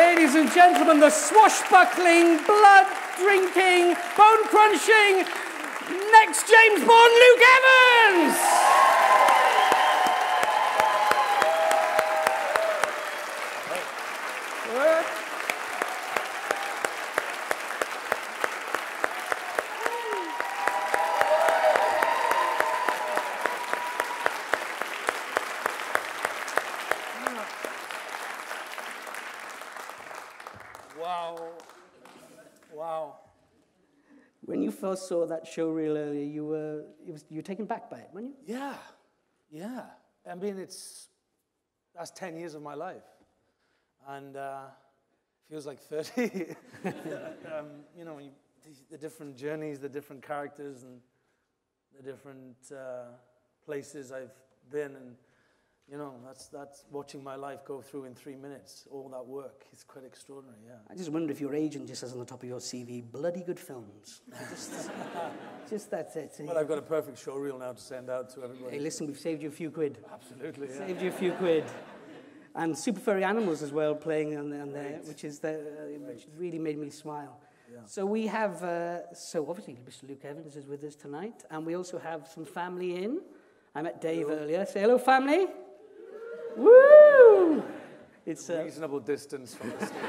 Ladies and gentlemen, the swashbuckling, blood-drinking, bone-crunching, next James Bond, Luke Evans! Wow. When you first saw that show reel earlier, you were taken back by it, weren't you? Yeah. I mean, that's 10 years of my life. And feels like 30. You know, the different journeys, the different characters, and the different places I've been, and you know, that's watching my life go through in 3 minutes. All that work is quite extraordinary, yeah. I just wonder if your agent just says on the top of your CV, bloody good films. just that's it. Well, I've got a perfect show reel now to send out to everybody. Hey, listen, we've saved you a few quid. Absolutely, yeah. Saved you a few quid. And Super Furry Animals as well playing on there, which really made me smile. Yeah. So we have, so obviously Mr. Luke Evans is with us tonight, and we also have some family in. I met Dave earlier. Say hello, family. Woo! It's a reasonable distance from the stage.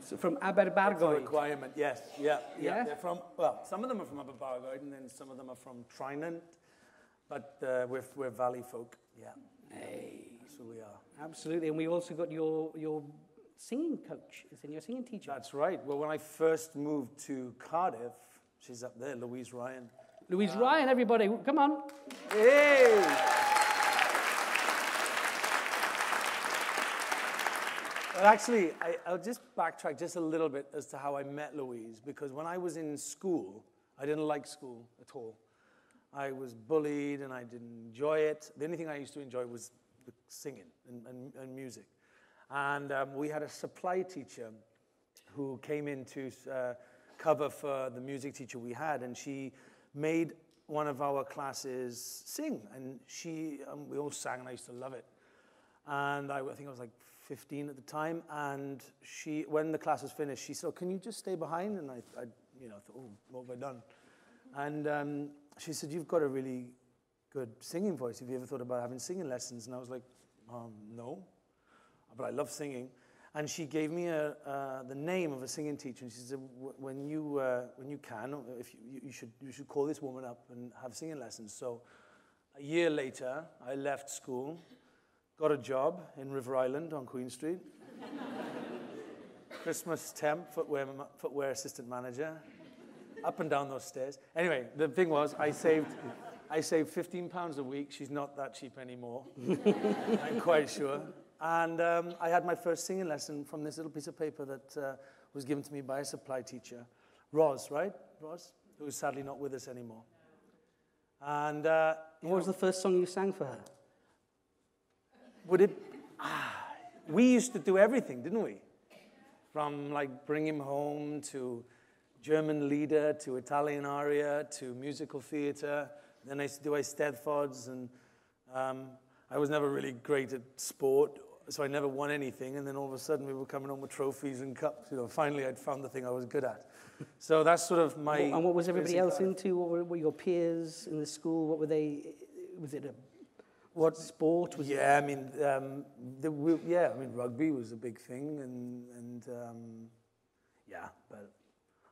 So from Aberbargoed. It's a requirement, yes. Yeah. They're from, well, some of them are from Aberbargoed, and then some of them are from Trinant, but we're Valley folk. Yeah. Hey. That's who we are. Absolutely, and we also got your singing coach, isn't your singing teacher? That's right. Well, when I first moved to Cardiff, she's up there, Louise Ryan. Louise Ryan, everybody, come on. Hey! But actually, I'll just backtrack just a little bit as to how I met Louise, because when I was in school, I didn't like school at all. I was bullied and I didn't enjoy it. The only thing I used to enjoy was the singing and music. And we had a supply teacher who came in to cover for the music teacher we had, and she made one of our classes sing. And we all sang, and I used to love it. And I think I was like 15 at the time, and when the class was finished, she said, "Can you just stay behind?" And I thought, "Oh, what have I done?" And she said, "You've got a really good singing voice. Have you ever thought about having singing lessons?" And I was like, "No, but I love singing." And she gave me the name of a singing teacher, and she said, "When you can, you should call this woman up and have singing lessons." So a year later, I left school. Got a job in River Island on Queen Street. Christmas temp, footwear assistant manager. Up and down those stairs. Anyway, the thing was, I saved £15 a week. She's not that cheap anymore. I'm quite sure. And I had my first singing lesson from this little piece of paper that was given to me by a supply teacher. Roz, right? Roz? Who is sadly not with us anymore. And what was the first song you sang for her? We used to do everything, didn't we? From like Bring Him Home to German Lieder to Italian aria to musical theatre. Then I used to do Eisteddfods, and I was never really great at sport, so I never won anything. And then all of a sudden we were coming home with trophies and cups. Finally I'd found the thing I was good at. So that's sort of my... And what was everybody else into? What were your peers in the school? What were they... Was it a... What sport was it? I mean, rugby was a big thing, and but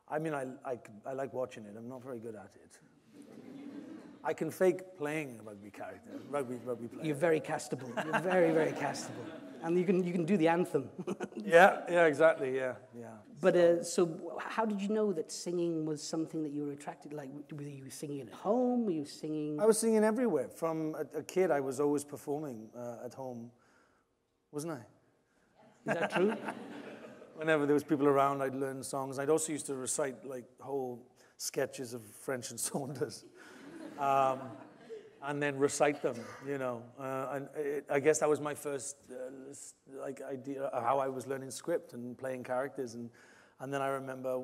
I mean, I like watching it. I'm not very good at it. I can fake playing a rugby character, rugby player. You're very castable. You're very, very castable, and you can do the anthem. yeah, exactly. Yeah. But so, how did you know that singing was something that you were attracted? Like, were you singing at home? Were you singing? I was singing everywhere. From a kid, I was always performing at home, wasn't I? Is that true? Whenever there was people around, I'd learn songs. I'd also used to recite like whole sketches of French and Saunders. And then recite them, I guess that was my first idea of how I was learning script and playing characters. And then I remember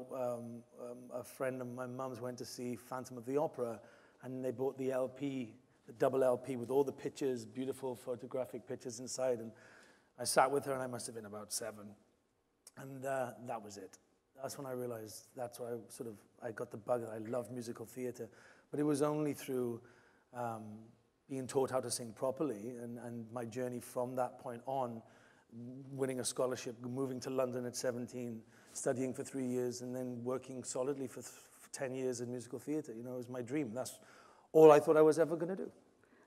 a friend of my mum's went to see Phantom of the Opera, and they bought the LP, the double LP with all the pictures, beautiful photographic pictures inside. I sat with her, and I must have been about 7. And that was it. That's when I realized that's why I got the bug that I loved musical theatre. But it was only through being taught how to sing properly and my journey from that point on, winning a scholarship, moving to London at 17, studying for 3 years, and then working solidly for 10 years in musical theatre. You know, it was my dream. That's all I thought I was ever going to do.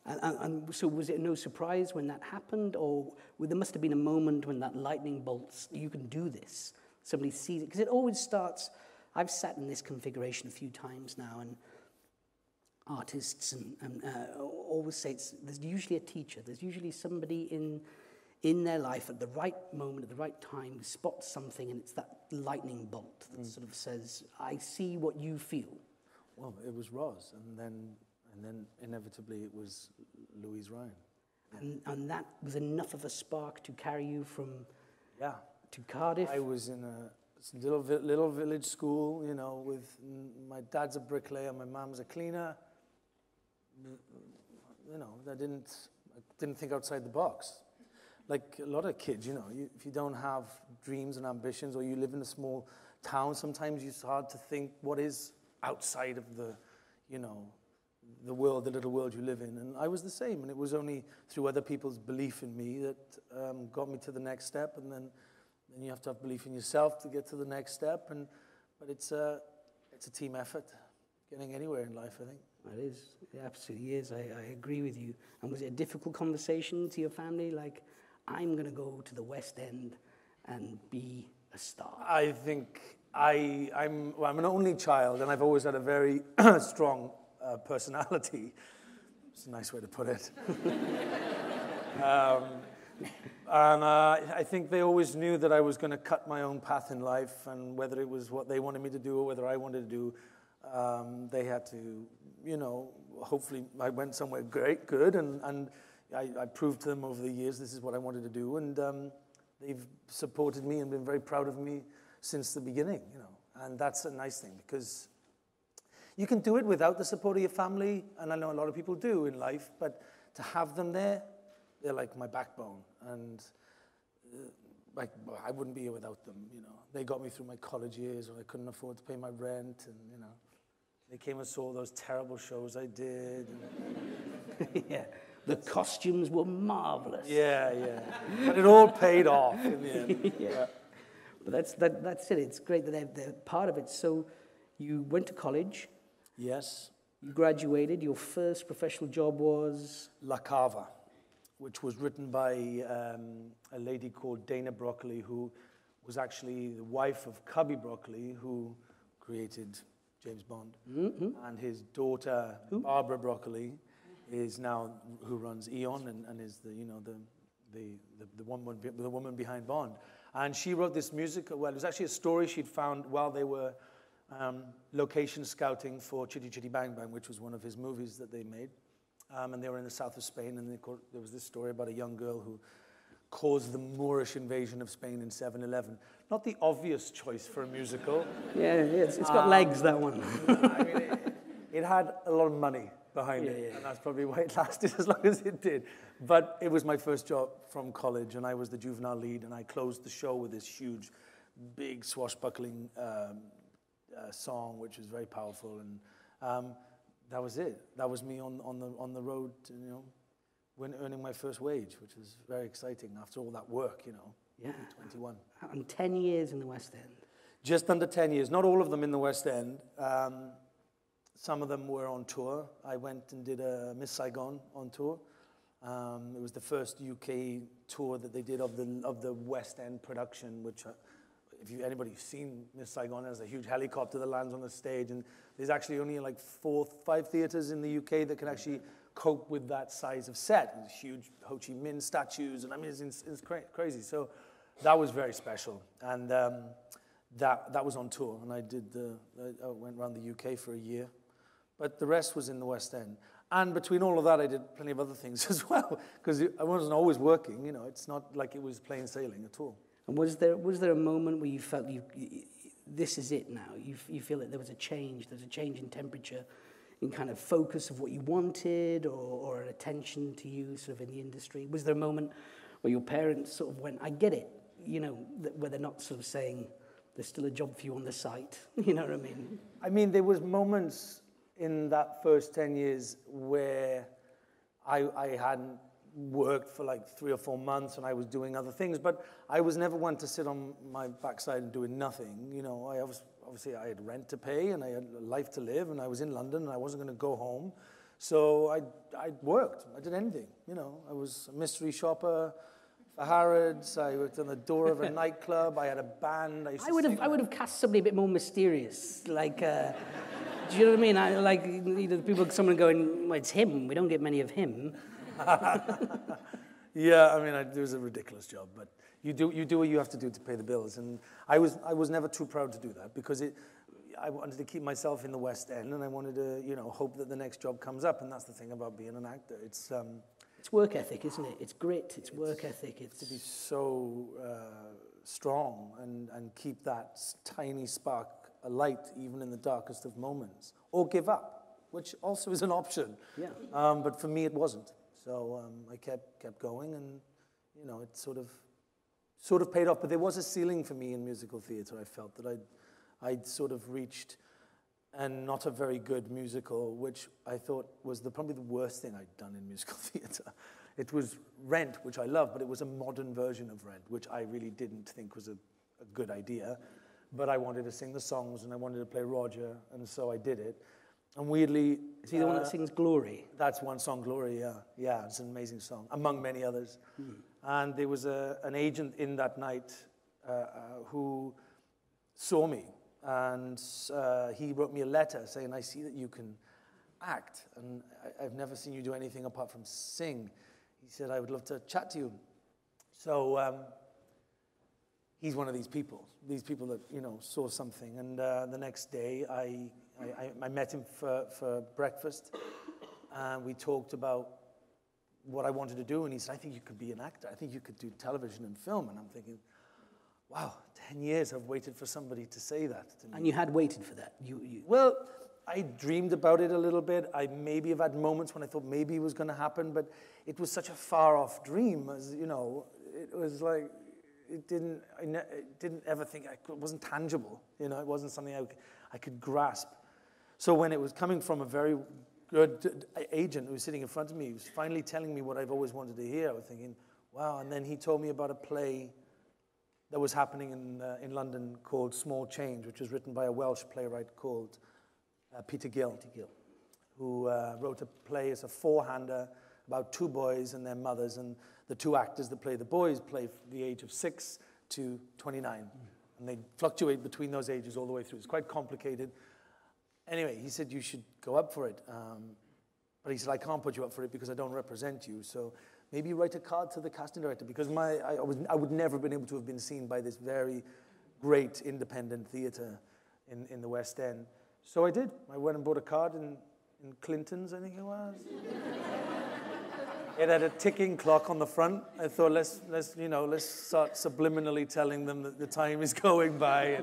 And so was it no surprise when that happened, or there must have been a moment when that lightning bolts, you can do this, somebody sees it? Because it always starts, I've sat in this configuration a few times now, and artists and always say there's usually a teacher, there's usually somebody in their life at the right moment, at the right time, who spots something, and it's that lightning bolt that sort of says, I see what you feel. Well, it was Roz, and then inevitably it was Louise Ryan. And that was enough of a spark to carry you from to Cardiff? I was in a little village school, you know, with my dad's a bricklayer, my mom's a cleaner. You know, I didn't think outside the box. Like a lot of kids, you know, if you don't have dreams and ambitions, or you live in a small town, sometimes it's hard to think what is outside of the, you know, the world, the little world you live in. And I was the same, and it was only through other people's belief in me that got me to the next step, and then you have to have belief in yourself to get to the next step. But it's a team effort, getting anywhere in life, I think. It is. It absolutely is. I agree with you. And was it a difficult conversation to your family? Like, I'm going to go to the West End and be a star. I think I'm an only child, and I've always had a very strong personality. It's a nice way to put it. And I think they always knew that I was going to cut my own path in life, and whether it was what they wanted me to do or whether I wanted to do, they had to, you know, hopefully I went somewhere good, and I proved to them over the years this is what I wanted to do, and they've supported me and been very proud of me since the beginning, you know, and that's a nice thing, because you can do it without the support of your family, and I know a lot of people do in life, but to have them there, they're like my backbone, and like I wouldn't be here without them, you know. They got me through my college years when I couldn't afford to pay my rent, and, you know, they came and saw those terrible shows I did. Yeah. The costumes were marvelous. Yeah. But it all paid off in the end. Yeah. But that's it. It's great that they're part of it. So you went to college. Yes. You graduated. Your first professional job was? Cava, which was written by a lady called Dana Broccoli, who was actually the wife of Cubby Broccoli, who created James Bond. Mm-hmm. And his daughter, Barbara Broccoli, is now who runs Eon and is the woman behind Bond. And she wrote this musical. Well, it was actually a story she'd found while they were location scouting for Chitty Chitty Bang Bang, which was one of his movies that they made. And they were in the south of Spain, and there was this story about a young girl who caused the Moorish invasion of Spain in 7/11. Not the obvious choice for a musical. Yeah, it's got legs, that one. I mean, it had a lot of money behind it, and that's probably why it lasted as long as it did. But it was my first job from college, and I was the juvenile lead, and I closed the show with this huge, big, swashbuckling song, which was very powerful, and that was it. That was me on the road to, you know, when earning my first wage, which was very exciting after all that work, you know. Yeah. 21. And 10 years in the West End. Just under 10 years. Not all of them in the West End. Some of them were on tour. I went and did a Miss Saigon on tour. It was the first UK tour that they did of the West End production, which, if anybody's seen Miss Saigon, there's a huge helicopter that lands on the stage, and there's actually only like 4-5 theaters in the UK that can actually cope with that size of set. There's huge Ho Chi Minh statues, and I mean, it's crazy. So that was very special, and that was on tour, and I went around the UK for a year. But the rest was in the West End. And between all of that, I did plenty of other things as well, because I wasn't always working, you know. It's not like it was plain sailing at all. And was there a moment where you felt this is it now? You feel that there was a change in temperature, in kind of focus of what you wanted, or an attention to you sort of in the industry? Was there a moment or your parents sort of went, I get it, you know, where they're not sort of saying, there's still a job for you on the site, you know what I mean? I mean, there was moments in that first 10 years where I hadn't worked for like 3 or 4 months and I was doing other things, but I was never one to sit on my backside and doing nothing. You know, obviously I had rent to pay and I had a life to live and I was in London and I wasn't going to go home. So I worked. I did anything, you know. I was a mystery shopper for Harrods. I worked on the door of a nightclub. I had a band. I would have cast somebody a bit more mysterious, like, do you know what I mean? Someone going, well, it's him. We don't get many of him. Yeah, I mean, it was a ridiculous job, but you do what you have to do to pay the bills. And I was never too proud to do that because I wanted to keep myself in the West End, and I wanted to, you know, hope that the next job comes up. And that's the thing about being an actor. It's work ethic, isn't it? It's grit. It's work ethic. It's to be so strong and keep that tiny spark alight even in the darkest of moments, or give up, which also is an option. Yeah. But for me, it wasn't. So I kept going, and you know, it sort of paid off. But there was a ceiling for me in musical theatre. I felt that I'd sort of reached, and not a very good musical, which I thought was probably the worst thing I'd done in musical theatre. It was Rent, which I love, but it was a modern version of Rent, which I really didn't think was a good idea. But I wanted to sing the songs, and I wanted to play Roger, and so I did it. And weirdly... Is he the one that sings Glory? That's one song, Glory, yeah. Yeah, it's an amazing song, among many others. And there was an agent in that night who saw me, and he wrote me a letter saying, I see that you can act, and I've never seen you do anything apart from sing. He said, I would love to chat to you. So he's one of these people that, you know, saw something. And the next day, I met him for breakfast, and we talked about what I wanted to do, and he said, I think you could be an actor. I think you could do television and film. And I'm thinking, wow, 10 years I've waited for somebody to say that to me. And you had waited for that? Well, I dreamed about it a little bit. I maybe have had moments when I thought maybe it was going to happen, but it was such a far-off dream, as you know. It was like, I didn't ever think, it wasn't tangible, you know. It wasn't something I could grasp. So when it was coming from a very good agent who was sitting in front of me, he was finally telling me what I've always wanted to hear, I was thinking, wow. And then he told me about a play that was happening in London called Small Change, which was written by a Welsh playwright called Peter Gill, who wrote a play as a four-hander about two boys and their mothers, and the two actors that play the boys play from the age of 6 to 29. And they fluctuate between those ages all the way through. It's quite complicated. Anyway, he said, you should go up for it. But he said, I can't put you up for it because I don't represent you. So maybe write a card to the casting director, because I would never have been able to have been seen by this very great independent theatre in the West End. So I did. I went and bought a card in Clinton's, I think it was. It had a ticking clock on the front. I thought, let's start subliminally telling them that the time is going by.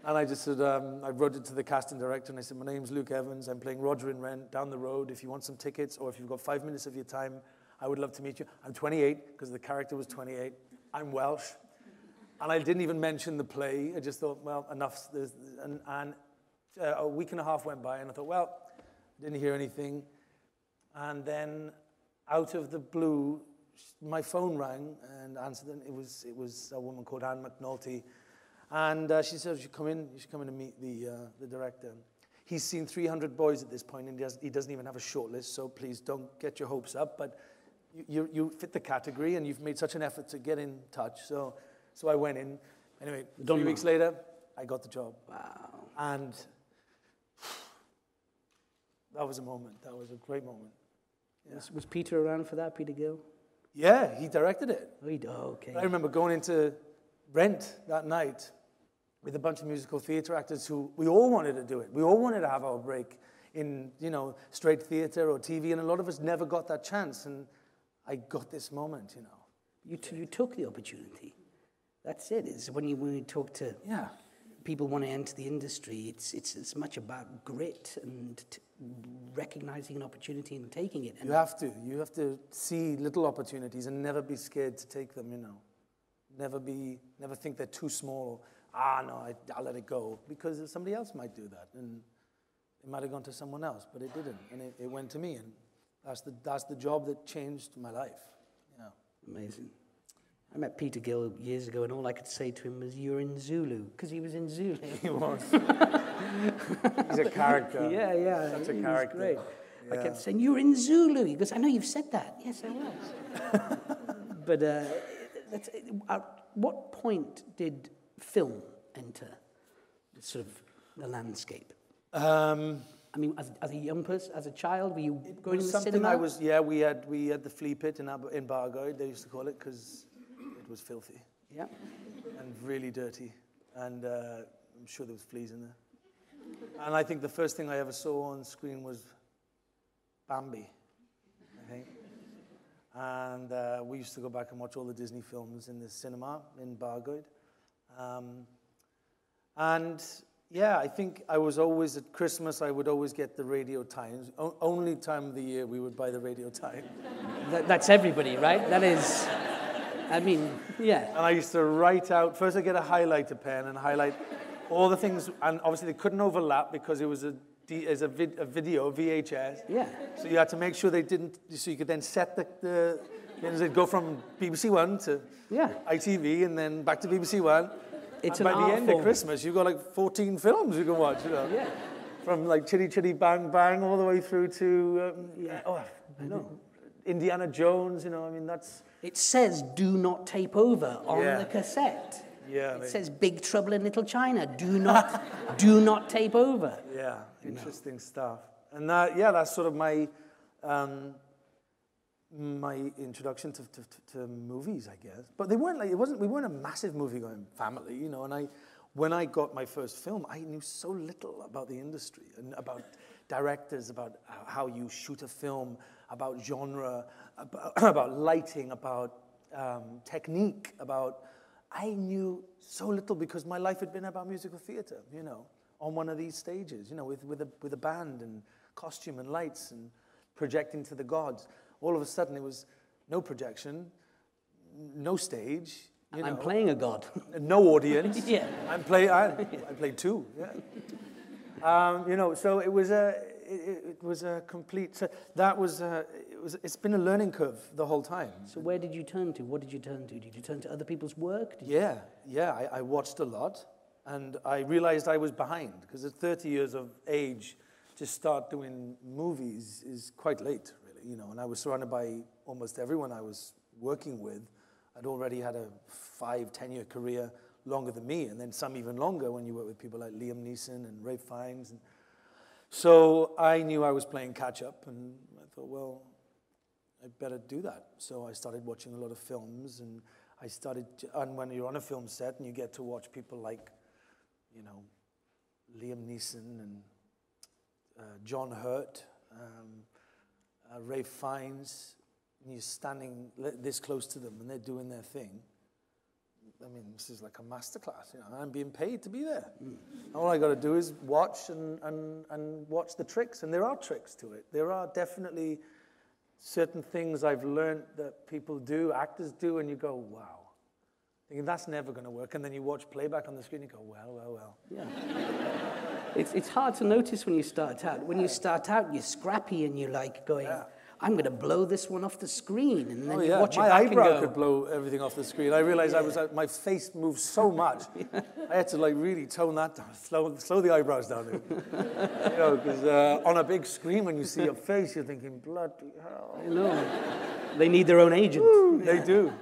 And I just said, I wrote it to the casting director, and I said, my name's Luke Evans. I'm playing Roger in Rent down the road. If you want some tickets, or if you've got 5 minutes of your time, I would love to meet you. I'm 28, because the character was 28. I'm Welsh. And I didn't even mention the play. I just thought, well, enough. And a week and a half went by, and I thought, well, didn't hear anything. And then, out of the blue, my phone rang and answered, and it was a woman called Anne McNulty. And she said, you should come in and meet the director. He's seen 300 boys at this point, and he doesn't even have a short list, so please don't get your hopes up. But you fit the category, and you've made such an effort to get in touch. So I went in. Anyway, 3 weeks later, I got the job. Wow. And that was a moment. That was a great moment. Yeah. Was Peter around for that, Peter Gill? Yeah, he directed it. Oh, okay. I remember going into Rent that night with a bunch of musical theatre actors who, we all wanted to do it. We all wanted to have our break in, straight theatre or TV, and a lot of us never got that chance, and I got this moment, You took the opportunity. That's it. It's when you talk to people want to enter the industry, it's as much about grit and recognizing an opportunity and taking it. And you have to see little opportunities and never be scared to take them, you know. Never think they're too small. No, I'll let it go, because somebody else might do that, and it might have gone to someone else, but it didn't, and it went to me, and that's the job that changed my life. Yeah. Amazing. I met Peter Gill years ago, and all I could say to him was, "You're in Zulu," because he was in Zulu. He was. He's a character. Yeah. Such a character. Great. Yeah. I kept saying, "You're in Zulu." He goes, "I know you've said that." Yes, I was. But at what point did film enter sort of the landscape? I mean, as a young person, as a child, were you going to the cinema? We had the flea pit in Bargoed, they used to call it, because it was filthy. Yeah. And really dirty. And I'm sure there was fleas in there. And I think the first thing I ever saw on screen was Bambi, I think. And we used to go back and watch all the Disney films in the cinema in Bargoed. And yeah, I think I was always, at Christmas, I would always get the Radio Times. Only time of the year we would buy the Radio Times. That's everybody, right? That is, I mean, yeah. And I used to write out, first I'd get a highlighter pen and highlight all the things, and obviously they couldn't overlap because it was a video, VHS. Yeah. So you had to make sure they didn't, so you could then set they'd go from BBC One to ITV and then back to BBC One. It's and by the end of Christmas, you've got like 14 films you can watch, you know. Yeah. From like Chitty Chitty Bang Bang all the way through to, Indiana Jones, you know, I mean, that's... It says, "Do not tape over" on the cassette. Yeah. It says, "Big Trouble in Little China, do not tape over." Yeah, interesting stuff. And that's sort of my my introduction to movies, I guess. But we weren't a massive movie-going family, you know, and when I got my first film, I knew so little about the industry and about directors, about how you shoot a film, about genre, about lighting, about technique, I knew so little because my life had been about musical theatre, you know, on one of these stages, you know, with a band and costume and lights and projecting to the gods. All of a sudden, it was no projection, no stage. I'm playing a god. No audience. Yeah. I played two. Yeah. You know, so it was a complete. So that was. It's been a learning curve the whole time. So where did you turn to? What did you turn to? Did you turn to other people's work? I watched a lot, and I realized I was behind because at 30 years of age, to start doing movies is quite late. You know, and I was surrounded by almost everyone I was working with. I'd already had a 5-10 year career, longer than me, and then some even longer when you work with people like Liam Neeson and Ralph Fiennes. And so I knew I was playing catch up, and I thought, well, I'd better do that. So I started watching a lot of films, and and when you're on a film set and you get to watch people like, you know, Liam Neeson and John Hurt, Ralph Fiennes, and you're standing this close to them and they're doing their thing. I mean, this is like a masterclass, you know. I'm being paid to be there. All I got to do is watch and watch the tricks, and there are tricks to it. There are definitely certain things I've learned that people do, actors do, and you go, wow. Thinking that's never going to work, and then you watch playback on the screen, and you go, well. Yeah. It's hard to notice when you start out. When you start out, you're scrappy and you're like going, I'm going to blow this one off the screen. And then you watch it back and go, my eyebrow could blow everything off the screen. I realized my face moved so much. I had to like really tone that down, slow the eyebrows down. You know, because on a big screen, when you see your face, you're thinking, bloody hell. I know. They need their own agent. Woo, they do.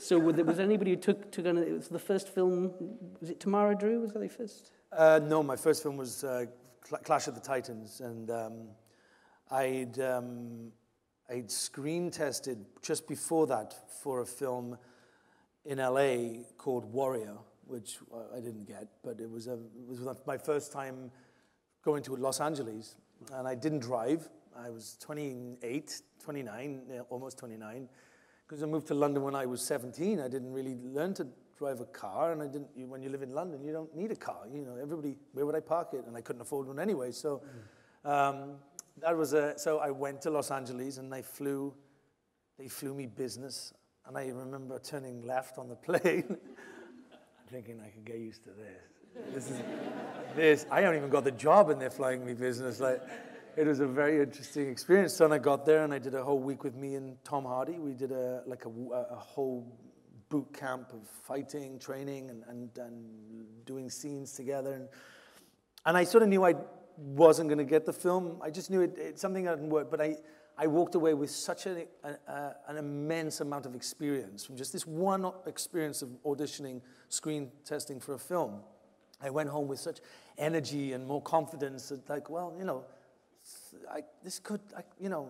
So was anybody who took it was the first film, was it Tamara Drew, was that the first? No, my first film was Clash of the Titans, and I'd screen tested just before that for a film in LA called Warrior, which I didn't get, but it was my first time going to Los Angeles, and I didn't drive. I was 29, almost 29. because I moved to London when I was 17. I didn't really learn to drive a car, and when you live in London, you don't need a car. You know, where would I park it? And I couldn't afford one anyway. So so I went to Los Angeles, and they flew me business. And I remember turning left on the plane, thinking I could get used to this. I haven't even got the job, and they're flying me business. Like, it was a very interesting experience. So when I got there, and I did a whole week with me and Tom Hardy. We did a whole boot camp of fighting, training, and doing scenes together. And I sort of knew I wasn't going to get the film. I just knew it's something that didn't work. But I walked away with such an immense amount of experience from just this one experience of auditioning, screen testing for a film. I went home with such energy and more confidence that, like, well, you know,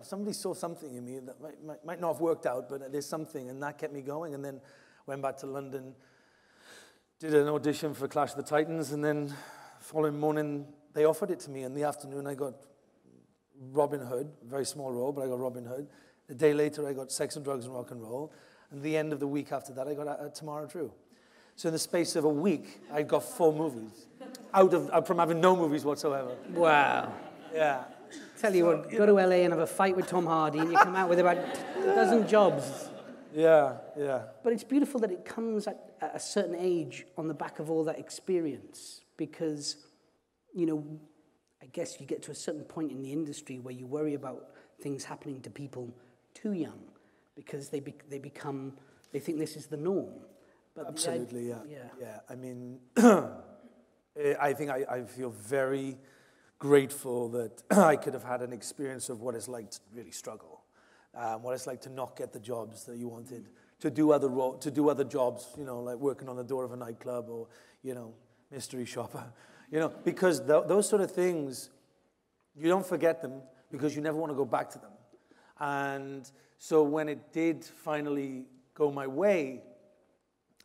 somebody saw something in me that might not have worked out, but there's something, and that kept me going. And then went back to London, did an audition for Clash of the Titans, and then following morning, they offered it to me. In the afternoon, I got Robin Hood, very small role, but I got Robin Hood. A day later, I got Sex and Drugs and Rock and Roll. And the end of the week after that, I got Tamara Drew. So in the space of a week, I got 4 movies, from having no movies whatsoever. Wow. Yeah. Tell you what, go to LA and have a fight with Tom Hardy, and you come out with about a dozen jobs. Yeah. But it's beautiful that it comes at a certain age on the back of all that experience, because, you know, I guess you get to a certain point in the industry where you worry about things happening to people too young, because they think this is the norm. But absolutely, yeah. I mean, I think I feel very grateful that I could have had an experience of what it's like to really struggle, what it's like to not get the jobs that you wanted, to do other jobs, you know, like working on the door of a nightclub or, you know, mystery shopper, you know, because those sort of things, you don't forget them because you never want to go back to them. And so when it did finally go my way,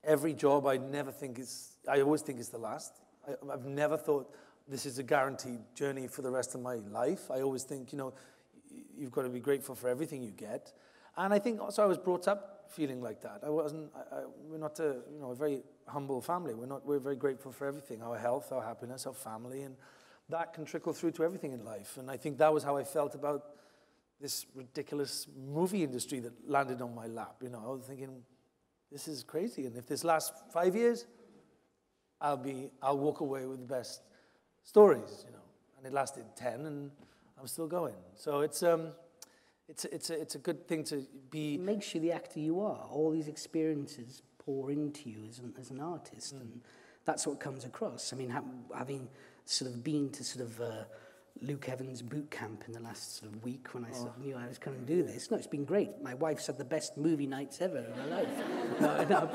every job I always think is the last. I've never thought this is a guaranteed journey for the rest of my life. I always think, you know, you've got to be grateful for everything you get. And I think also I was brought up feeling like that. We're not a very humble family. We're very grateful for everything, our health, our happiness, our family, and that can trickle through to everything in life. And I think that was how I felt about this ridiculous movie industry that landed on my lap. You know, I was thinking, this is crazy. And if this lasts 5 years, I'll walk away with the best stories, you know. And it lasted 10, and I'm still going. So it's a good thing to be. It makes you the actor you are. All these experiences pour into you as an artist, and that's what comes across. I mean, having sort of been to sort of Luke Evans' Bootcamp in the last sort of week when I sort of knew I was going to do this. No, it's been great. My wife's had the best movie nights ever in her life. No,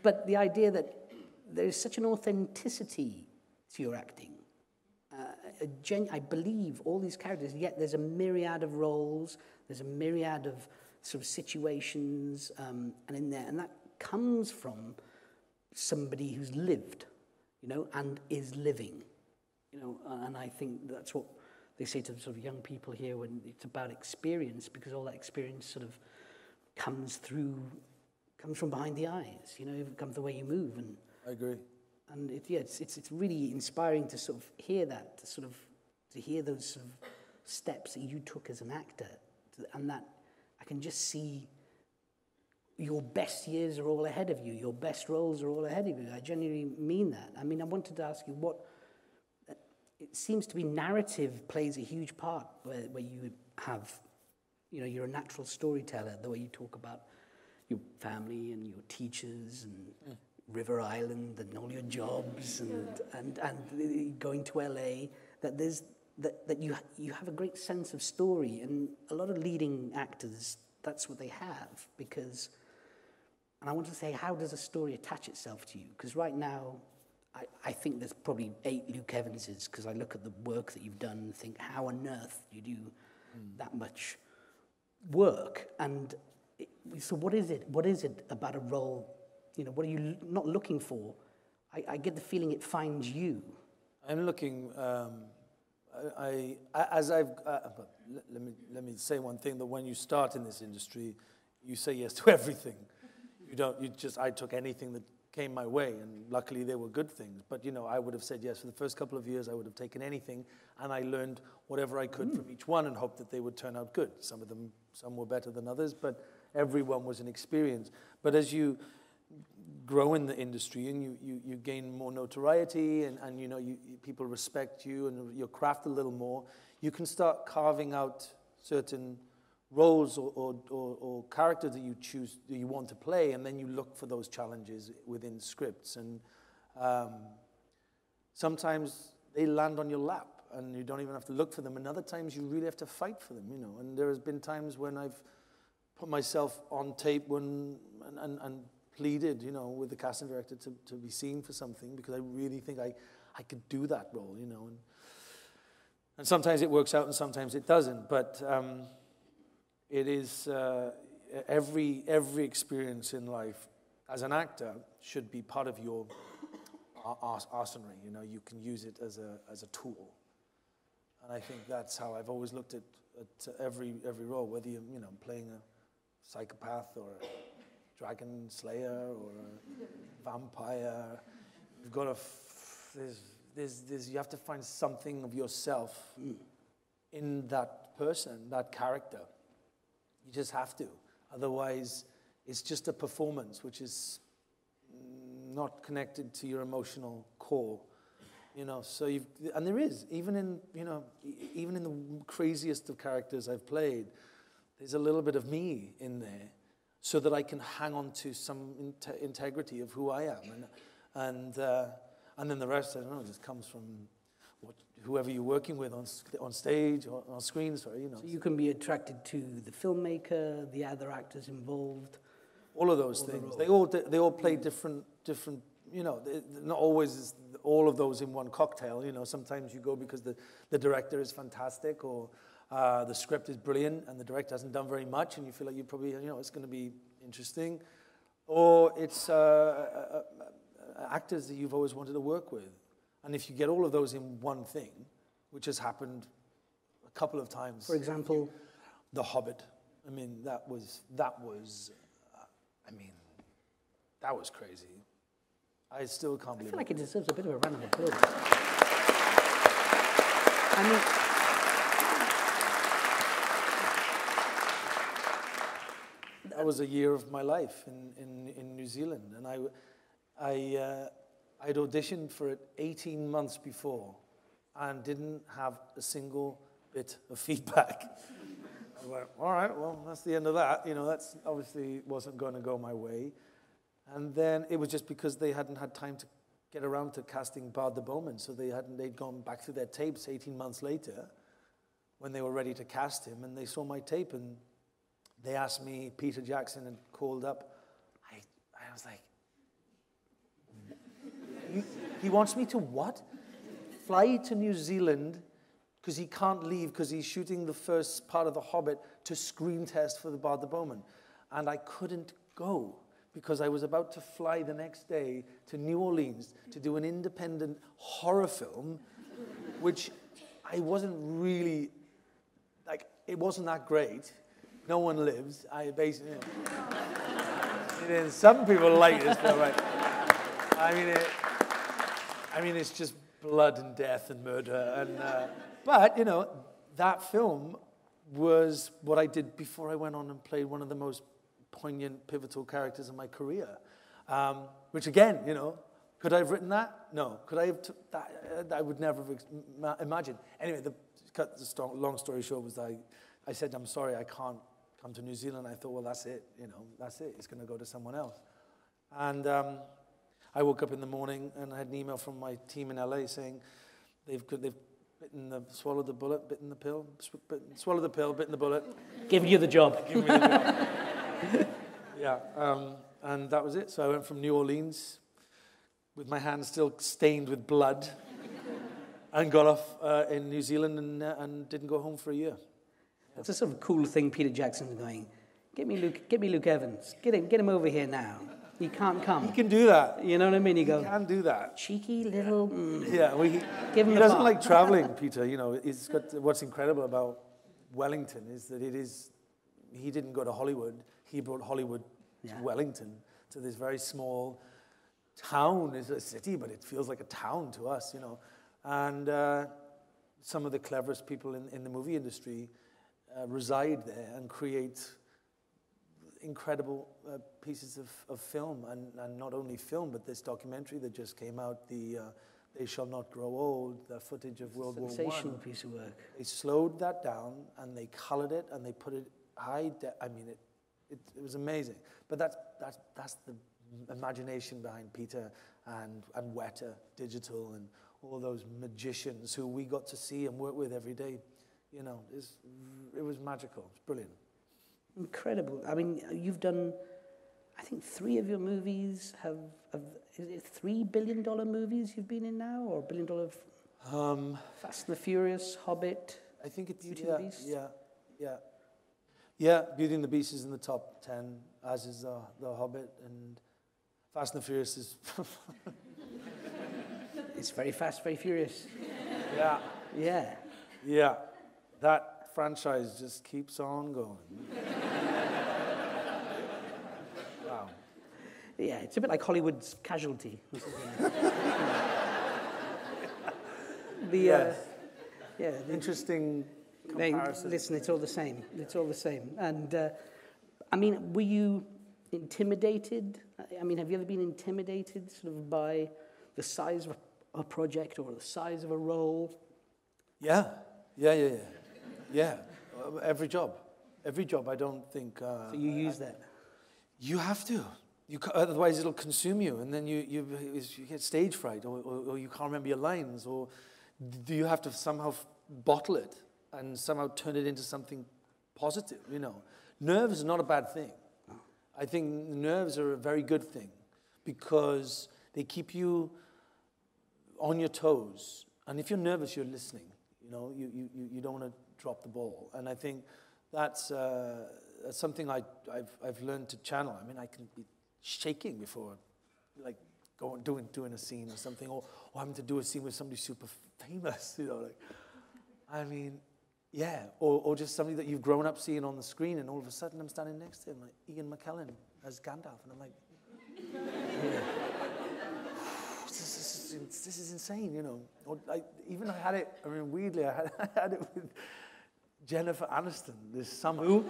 but the idea that there's such an authenticity to your acting. I believe all these characters, yet there's a myriad of roles, there's a myriad of sort of situations and in there, and that comes from somebody who's lived, you know, and is living. You know, and I think that's what they say to sort of young people here when it's about experience, because all that experience sort of comes from behind the eyes. You know, it comes the way you move. And I agree. And it's really inspiring to sort of hear that, to hear those sort of steps that you took as an actor, and that I can just see your best years are all ahead of you. Your best roles are all ahead of you. I genuinely mean that. I mean, I wanted to ask you it seems to be narrative plays a huge part where you have, you know, you're a natural storyteller, the way you talk about your family and your teachers and River Island and all your jobs and going to LA, that you have a great sense of story, and a lot of leading actors, that's what they have, because, and I want to say, how does a story attach itself to you? Because right now, I think there's probably 8 Luke Evanses, because I look at the work that you've done and think, how on earth do you do that much work? And so what is it? What is it about a role? You know, what are you not looking for? I get the feeling it finds you. I'm looking. Let me say one thing: that when you start in this industry, You say yes to everything. I took anything that came my way, and luckily they were good things. But, I would have said yes. For the first couple of years, I would have taken anything, and I learned whatever I could from each one and hoped that they would turn out good. Some were better than others, but everyone was an experience. But as you grow in the industry and you gain more notoriety and people respect you and your craft a little more, you can start carving out certain roles or characters that you want to play, and then you look for those challenges within scripts. And sometimes they land on your lap and you don't even have to look for them, and other times you really have to fight for them, And there has been times when I've put myself on tape and pleaded, with the casting director to be seen for something because I really think I could do that role, And sometimes it works out and sometimes it doesn't, but it is every experience in life as an actor should be part of your arsenal. You can use it as a tool, and I think that's how I've always looked at every role, whether you're playing a psychopath or a dragon slayer or a vampire. You've got to you have to find something of yourself in that person, that character. You just have to. Otherwise, it's just a performance which is not connected to your emotional core. So and there is, even in the craziest of characters I've played, there's a little bit of me in there so that I can hang on to some integrity of who I am. And then the rest, I don't know, just comes from whoever you're working with on stage or on screen. So you can be attracted to the filmmaker, the other actors involved. All of those things. They all play different. Not always is all of those in one cocktail. Sometimes you go because the director is fantastic, or the script is brilliant and the director hasn't done very much, and you feel like you probably it's going to be interesting, or it's actors that you've always wanted to work with. And if you get all of those in one thing, which has happened a couple of times. For example? The Hobbit. I mean, that was crazy. I still can't believe it. I feel like it deserves a bit of a round of applause. I mean, that was a year of my life in New Zealand, and I'd auditioned for it 18 months before and didn't have a single bit of feedback. I went, all right, well, that's the end of that. That's obviously wasn't going to go my way. And then it was just because they hadn't had time to get around to casting Bard the Bowman, so they'd gone back through their tapes 18 months later when they were ready to cast him, and they saw my tape, and they asked me, Peter Jackson had called up. I was like, he wants me to what? Fly to New Zealand because he can't leave because he's shooting the first part of The Hobbit to screen test for the Bard the Bowman. And I couldn't go because I was about to fly the next day to New Orleans to do an independent horror film, which I wasn't really, it wasn't that great. No one lives. I basically, some people like this film, right? I mean, it's just blood and death and murder. And but, that film was what I did before I went on and played one of the most poignant, pivotal characters in my career. Which again, could I have written that? No. Could I have that? I would never have imagined. Anyway, long story short was I said, I'm sorry, I can't come to New Zealand. I thought, well, that's it. That's it. It's going to go to someone else. And I woke up in the morning and I had an email from my team in LA saying they've swallowed the bullet, bitten the pill, swallowed the pill, bitten the bullet. Giving you the job. Giving me the job. Yeah, and that was it. So I went from New Orleans with my hands still stained with blood and got off in New Zealand and didn't go home for a year. It's a sort of cool thing Peter Jackson's going, get me Luke Evans, get him over here now. He can't come. He can do that. You know what I mean? He can do that. Cheeky little... Yeah, well, he doesn't like traveling, Peter. He's got, what's incredible about Wellington is that it is, he didn't go to Hollywood. He brought Hollywood to Wellington, to this very small town. It's a city, but it feels like a town to us, you know. And some of the cleverest people in the movie industry reside there and create incredible pieces of film, and not only film, but this documentary that just came out, the They Shall Not Grow Old, the footage of World War I. Sensational piece of work. They slowed that down, and they colored it, and they put it high. I mean, it was amazing. But that's the imagination behind Peter and Weta Digital and all those magicians who we got to see and work with every day. You know, it was magical. It's brilliant. Incredible. I mean, you've done, I think 3 of your movies have is it $3 billion movies you've been in now, or $1 billion Fast and the Furious, Hobbit, I think it's Beauty and the Beast? Yeah, Beauty and the Beast is in the top 10, as is the Hobbit, and Fast and the Furious is... It's very fast, very furious. Yeah. Yeah. Yeah. That franchise just keeps on going. Wow. Yeah, it's a bit like Hollywood's Casualty. Yes. Yeah. Interesting comparison. Listen, it's all the same. It's all the same. And, I mean, were you intimidated? I mean, have you ever been intimidated sort of by the size of a project or the size of a role? Yeah. Every job, I don't think... So you use that? You have to. Otherwise it'll consume you, and then you get stage fright, or you can't remember your lines, or do you have to somehow bottle it and somehow turn it into something positive, you know. Nerves are not a bad thing. No. I think nerves are a very good thing because they keep you on your toes. And if you're nervous, you're listening. You know, you don't want to drop the ball. And I think that's something I've learned to channel. I mean, I can be shaking before, like, doing a scene or something, or having to do a scene with somebody super famous, you know, like, I mean, yeah, or just somebody that you've grown up seeing on the screen, and all of a sudden I'm standing next to him, like Ian McKellen as Gandalf, and I'm like, yeah. This is insane, you know. Or I had it, I mean, weirdly, I had it with Jennifer Aniston this summer. Who?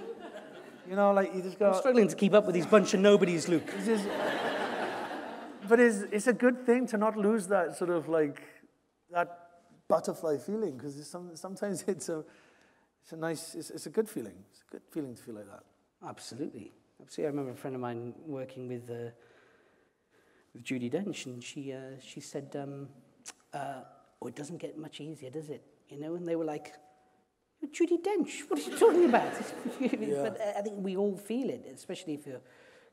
You know, like, you just go... I'm struggling to keep up with these bunch of nobodies, Luke. But it's a good thing to not lose that sort of, like, that butterfly feeling, because sometimes it's a good feeling. It's a good feeling to feel like that. Absolutely. I remember a friend of mine working with Judi Dench, and she said, oh, it doesn't get much easier, does it? You know, and they were like, Judi Dench, what are you talking about? Yeah. But I think we all feel it, especially if you're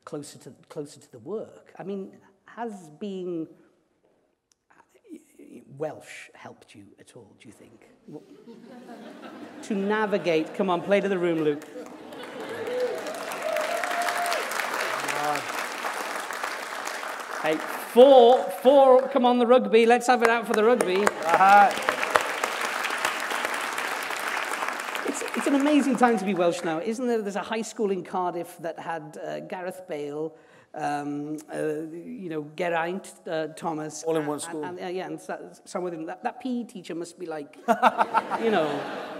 closer to the work. I mean, has being Welsh helped you at all, do you think? To navigate, come on, play to the room, Luke. Hey, four, come on, the rugby. Let's have it out for the rugby. It's an amazing time to be Welsh now, isn't there? There's a high school in Cardiff that had Gareth Bale, Geraint Thomas. All in one school. And some of them, that PE teacher must be like,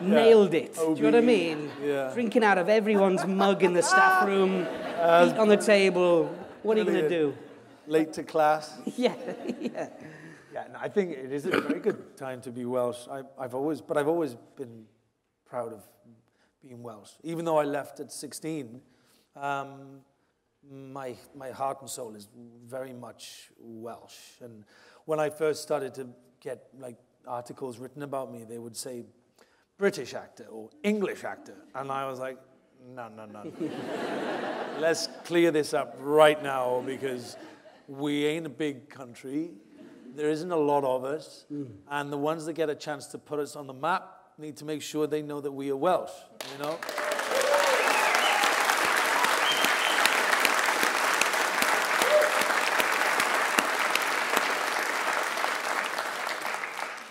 nailed it. OB. Do you know what I mean? Yeah. Drinking out of everyone's mug in the staff room, feet on the table. What are you going to do? Late to class. Yeah. Yeah, no, I think it is a very good time to be Welsh. I've always been proud of being Welsh. Even though I left at 16, my heart and soul is very much Welsh. And when I first started to get like articles written about me, they would say British actor or English actor, and I was like, no. Let's clear this up right now, because we ain't a big country. There isn't a lot of us. And the ones that get a chance to put us on the map need to make sure they know that we are Welsh, you know?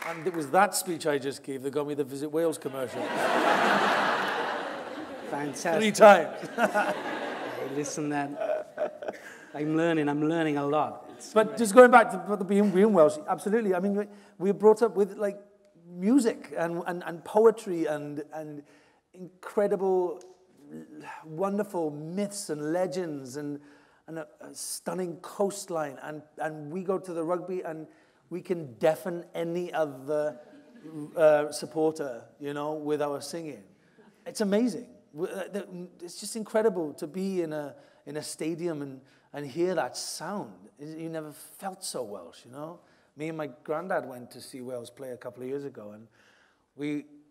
And it was that speech I just gave that got me the Visit Wales commercial. Fantastic. 3 times. Hey, listen, then. I'm learning a lot. But just going back to the being Welsh, absolutely. I mean, we were brought up with like music and poetry and incredible, wonderful myths and legends and a stunning coastline. And we go to the rugby and we can deafen any other supporter, you know, with our singing. It's amazing. It's just incredible to be in a stadium and hear that sound. You never felt so Welsh, you know. Me and my granddad went to see Wales play a couple of years ago, and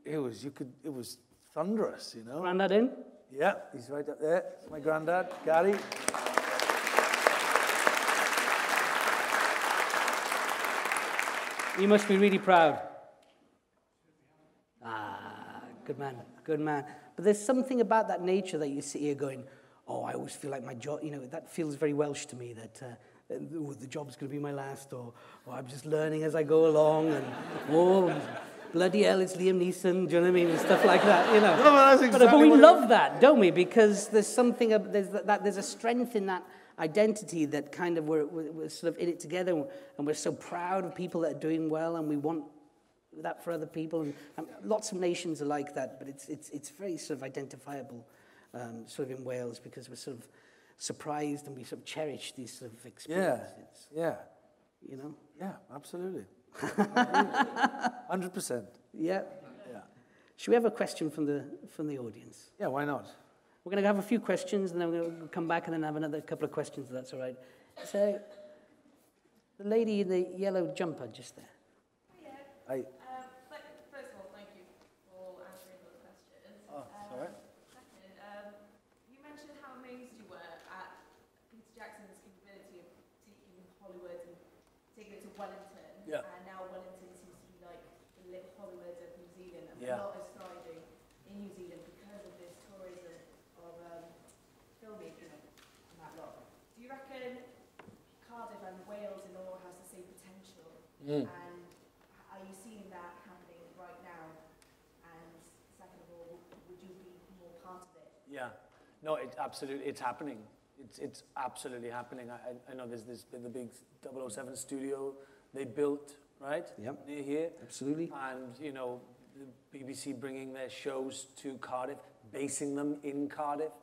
it was thunderous, you know. Granddad in? Yeah, he's right up there. It's my granddad, Gary. You must be really proud. Good man, good man. But there's something about that nature that you sit here going, oh, I always feel like my job, you know, that feels very Welsh to me, that the job's going to be my last, or I'm just learning as I go along, and oh, bloody hell, it's Liam Neeson, do you know what I mean, and stuff like that, you know. No, that's exactly but we love that, don't we? Because there's something, there's a strength in that identity that kind of we're sort of in it together, and we're so proud of people that are doing well, and we want that for other people. And lots of nations are like that, but it's very sort of identifiable, sort of in Wales, because we're sort of surprised and we sort of cherish these sort of experiences. Yeah. You know? Yeah, absolutely. 100%. Yeah. Should we have a question from the audience? Yeah, why not? We're going to have a few questions, and then we're going to come back and then have another couple of questions, if that's all right. So, the lady in the yellow jumper just there. Hi. First of all, thank you for answering those questions. Oh, sorry. Second, you mentioned how amazed you were at Peter Jackson's capability of taking Hollywood and taking it to Wellington. Yeah. And now Wellington seems to be like the little Hollywood of New Zealand. And Yeah. a lot is thriving in New Zealand because of this tourism of filmmaking and that lot. Do you reckon Cardiff and Wales and all has the same potential? And are you seeing that happening right now? And second of all, would you be more part of it? Yeah. No, it's happening. It's absolutely happening. I know there's the big 007 studio they built, right? Yep. Near here. Absolutely. And, you know, the BBC bringing their shows to Cardiff, basing them in Cardiff.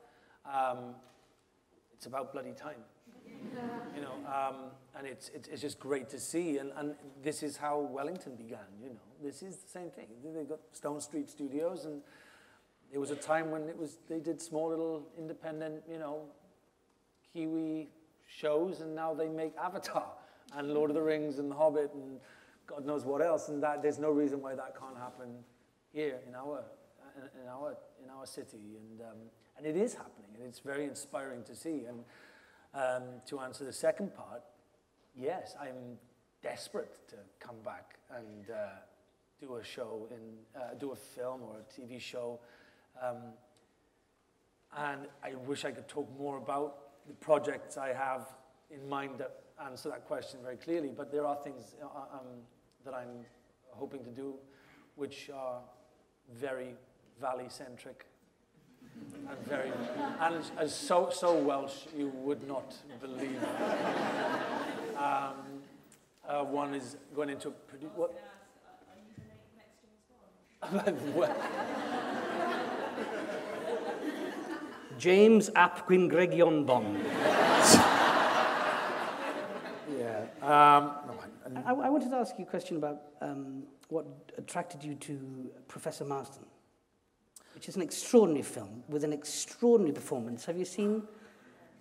It's about bloody time. You know, and it's just great to see, and this is how Wellington began, you know. This is the same thing. They got Stone Street Studios, and there was a time when they did small little independent, you know, Kiwi shows, and now they make Avatar and Lord of the Rings and The Hobbit and God knows what else, and that there's no reason why that can't happen here in our city, and it is happening, and it's very inspiring to see. And to answer the second part, yes, I'm desperate to come back and do a show, do a film or a TV show. And I wish I could talk more about the projects I have in mind that answer that question very clearly. But there are things that I'm hoping to do which are very valley-centric. And so Welsh you would not believe. One is going into what? Are you the next James Bond? James Ap Gwynregion Bond. Yeah. I wanted to ask you a question about what attracted you to Professor Marsden, which is an extraordinary film with an extraordinary performance. Have you seen?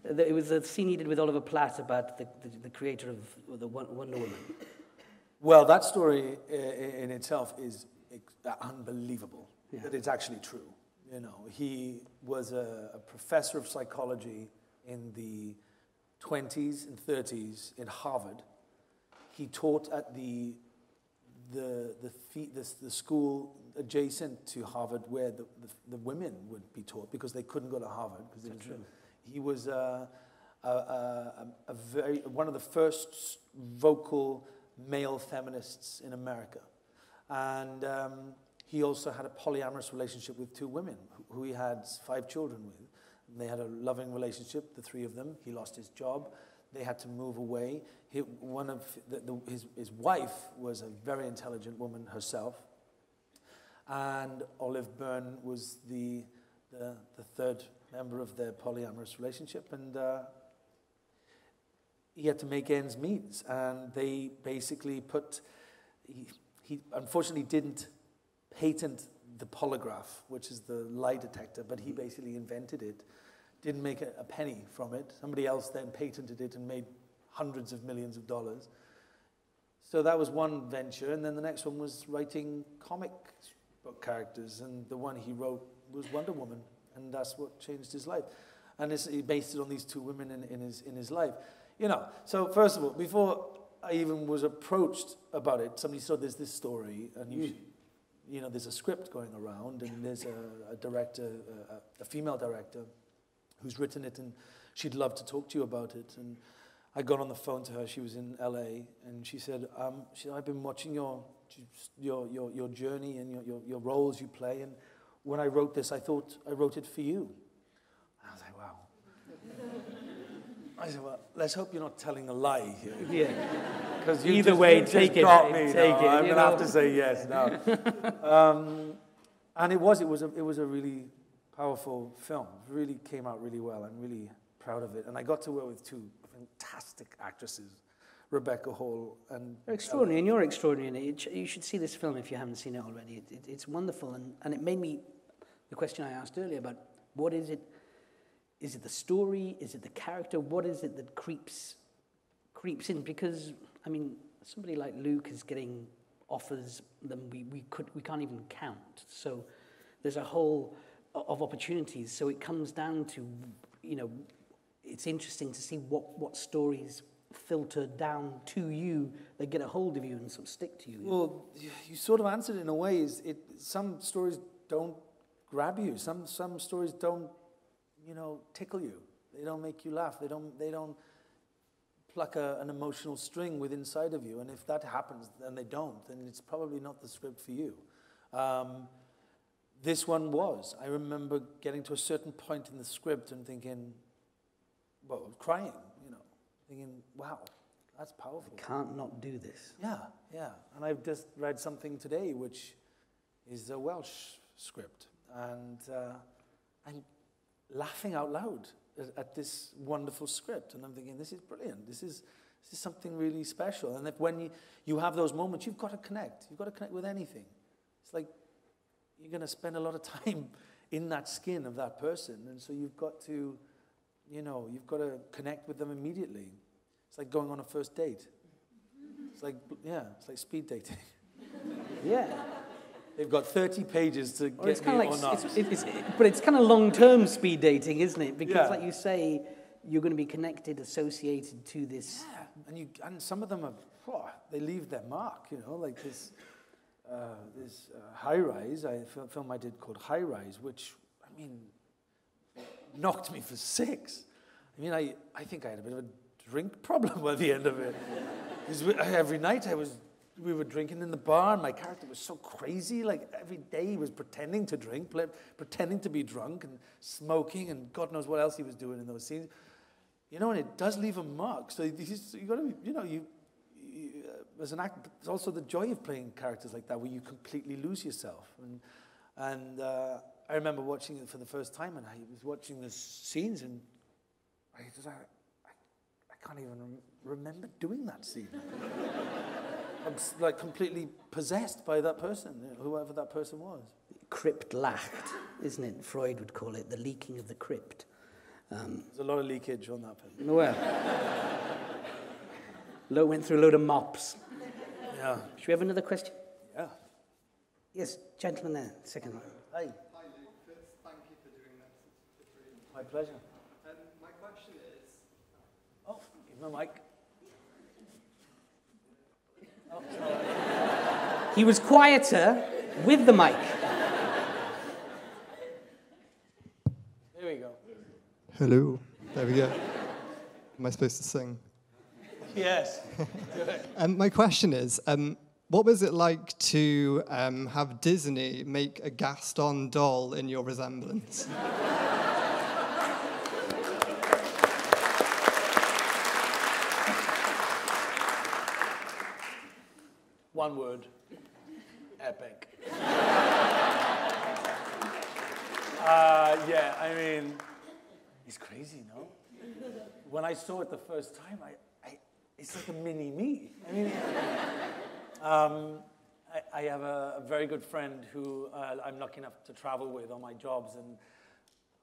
It was a scene he did with Oliver Platt about the creator of the Wonder Woman. Well, that story in itself is unbelievable. Yeah. That it's actually true. You know, he was a professor of psychology in the 20s and 30s in Harvard. He taught at the school adjacent to Harvard where the women would be taught because they couldn't go to Harvard. He was one of the first vocal male feminists in America. And he also had a polyamorous relationship with two women who he had 5 children with. And they had a loving relationship, the 3 of them. He lost his job. They had to move away. His wife was a very intelligent woman herself. And Olive Byrne was the 3rd member of their polyamorous relationship. And he had to make ends meet. And they basically he unfortunately didn't patent the polygraph, which is the lie detector, but he basically invented it, didn't make a penny from it. Somebody else then patented it and made hundreds of millions of dollars. So that was one venture, and then the next one was writing comic book characters, and the one he wrote was Wonder Woman, and that's what changed his life. And he based it on these 2 women in his life. You know, so first of all, before I even was approached about it, somebody said there's this story, and you know, there's a script going around, and there's a director, a female director, who's written it, and she'd love to talk to you about it. And I got on the phone to her. She was in LA, and she said, I've been watching your journey and your roles you play, and when I wrote this, I thought I wrote it for you. I was like, wow. I said, well, let's hope you're not telling a lie here. Yeah. Because either way, take it. Got me. Take it. I'm going to have to say yes now. And it was a really powerful film. It really came out really well. I'm really proud of it. And I got to work with 2 fantastic actresses, Rebecca Hall and... They're extraordinary, and you're extraordinary in it. You should see this film if you haven't seen it already. It's wonderful, and it made me... The question I asked earlier about what is it? Is it the story? Is it the character? What is it that creeps in? Because, I mean, somebody like Luke is getting offers that we can't even count. So there's a whole of opportunities. So it comes down to, you know, it's interesting to see what stories filter down to you that get a hold of you and sort of stick to you. Well, you sort of answered it in a way. Some stories don't grab you. Some stories don't, you know, tickle you. They don't make you laugh. They don't pluck an emotional string within inside of you. And if that happens, and they don't, then it's probably not the script for you. This one was. I remember getting to a certain point in the script and thinking, well, crying, you know, thinking, wow, that's powerful. I can't not do this. Yeah. And I've just read something today, which is a Welsh script. And I'm laughing out loud at this wonderful script, and I'm thinking, this is brilliant. This is something really special. And if when you have those moments, you've got to connect. You've got to connect with anything. It's like you're going to spend a lot of time in that skin of that person, and so you've got to, you know, you've got to connect with them immediately. It's like going on a first date. It's like speed dating. Yeah. They've got 30 pages to get me or not. But it's kind of long-term speed dating, isn't it? Because, like you say, you're going to be connected, associated to this. Yeah, and some of them they leave their mark, you know, like this Highrise, a film I did called Highrise, which, I mean, knocked me for 6. I mean, I think I had a bit of a drink problem by the end of it. Every night we were drinking in the bar, and my character was so crazy. Like, every day he was pretending to drink, pretending to be drunk, and smoking, and God knows what else he was doing in those scenes. You know, and it does leave a mark. So you got to, you know, as an actor, there's also the joy of playing characters like that, where you completely lose yourself. And I remember watching it for the first time, and I was watching the scenes, and I can't even remember doing that scene. I'm like completely possessed by that person, whoever that person was. Crypt lacht, isn't it? Freud would call it the leaking of the crypt. There's a lot of leakage on that film. Well, went through a load of mops. Yeah. Should we have another question? Yeah. Yes, gentleman there, second one. Hi. Hi, Luke. First, thank you for doing that. It's brilliant. My pleasure. My question is... Oh, give my mic. Oh, he was quieter with the mic. There we go. Hello. There we go. Am I supposed to sing? Yes. My question is, What was it like to have Disney make a Gaston doll in your resemblance? One word, epic. Yeah, I mean, he's crazy, no? When I saw it the first time, it's like a mini me. I mean, I have a very good friend who I'm lucky enough to travel with on my jobs, and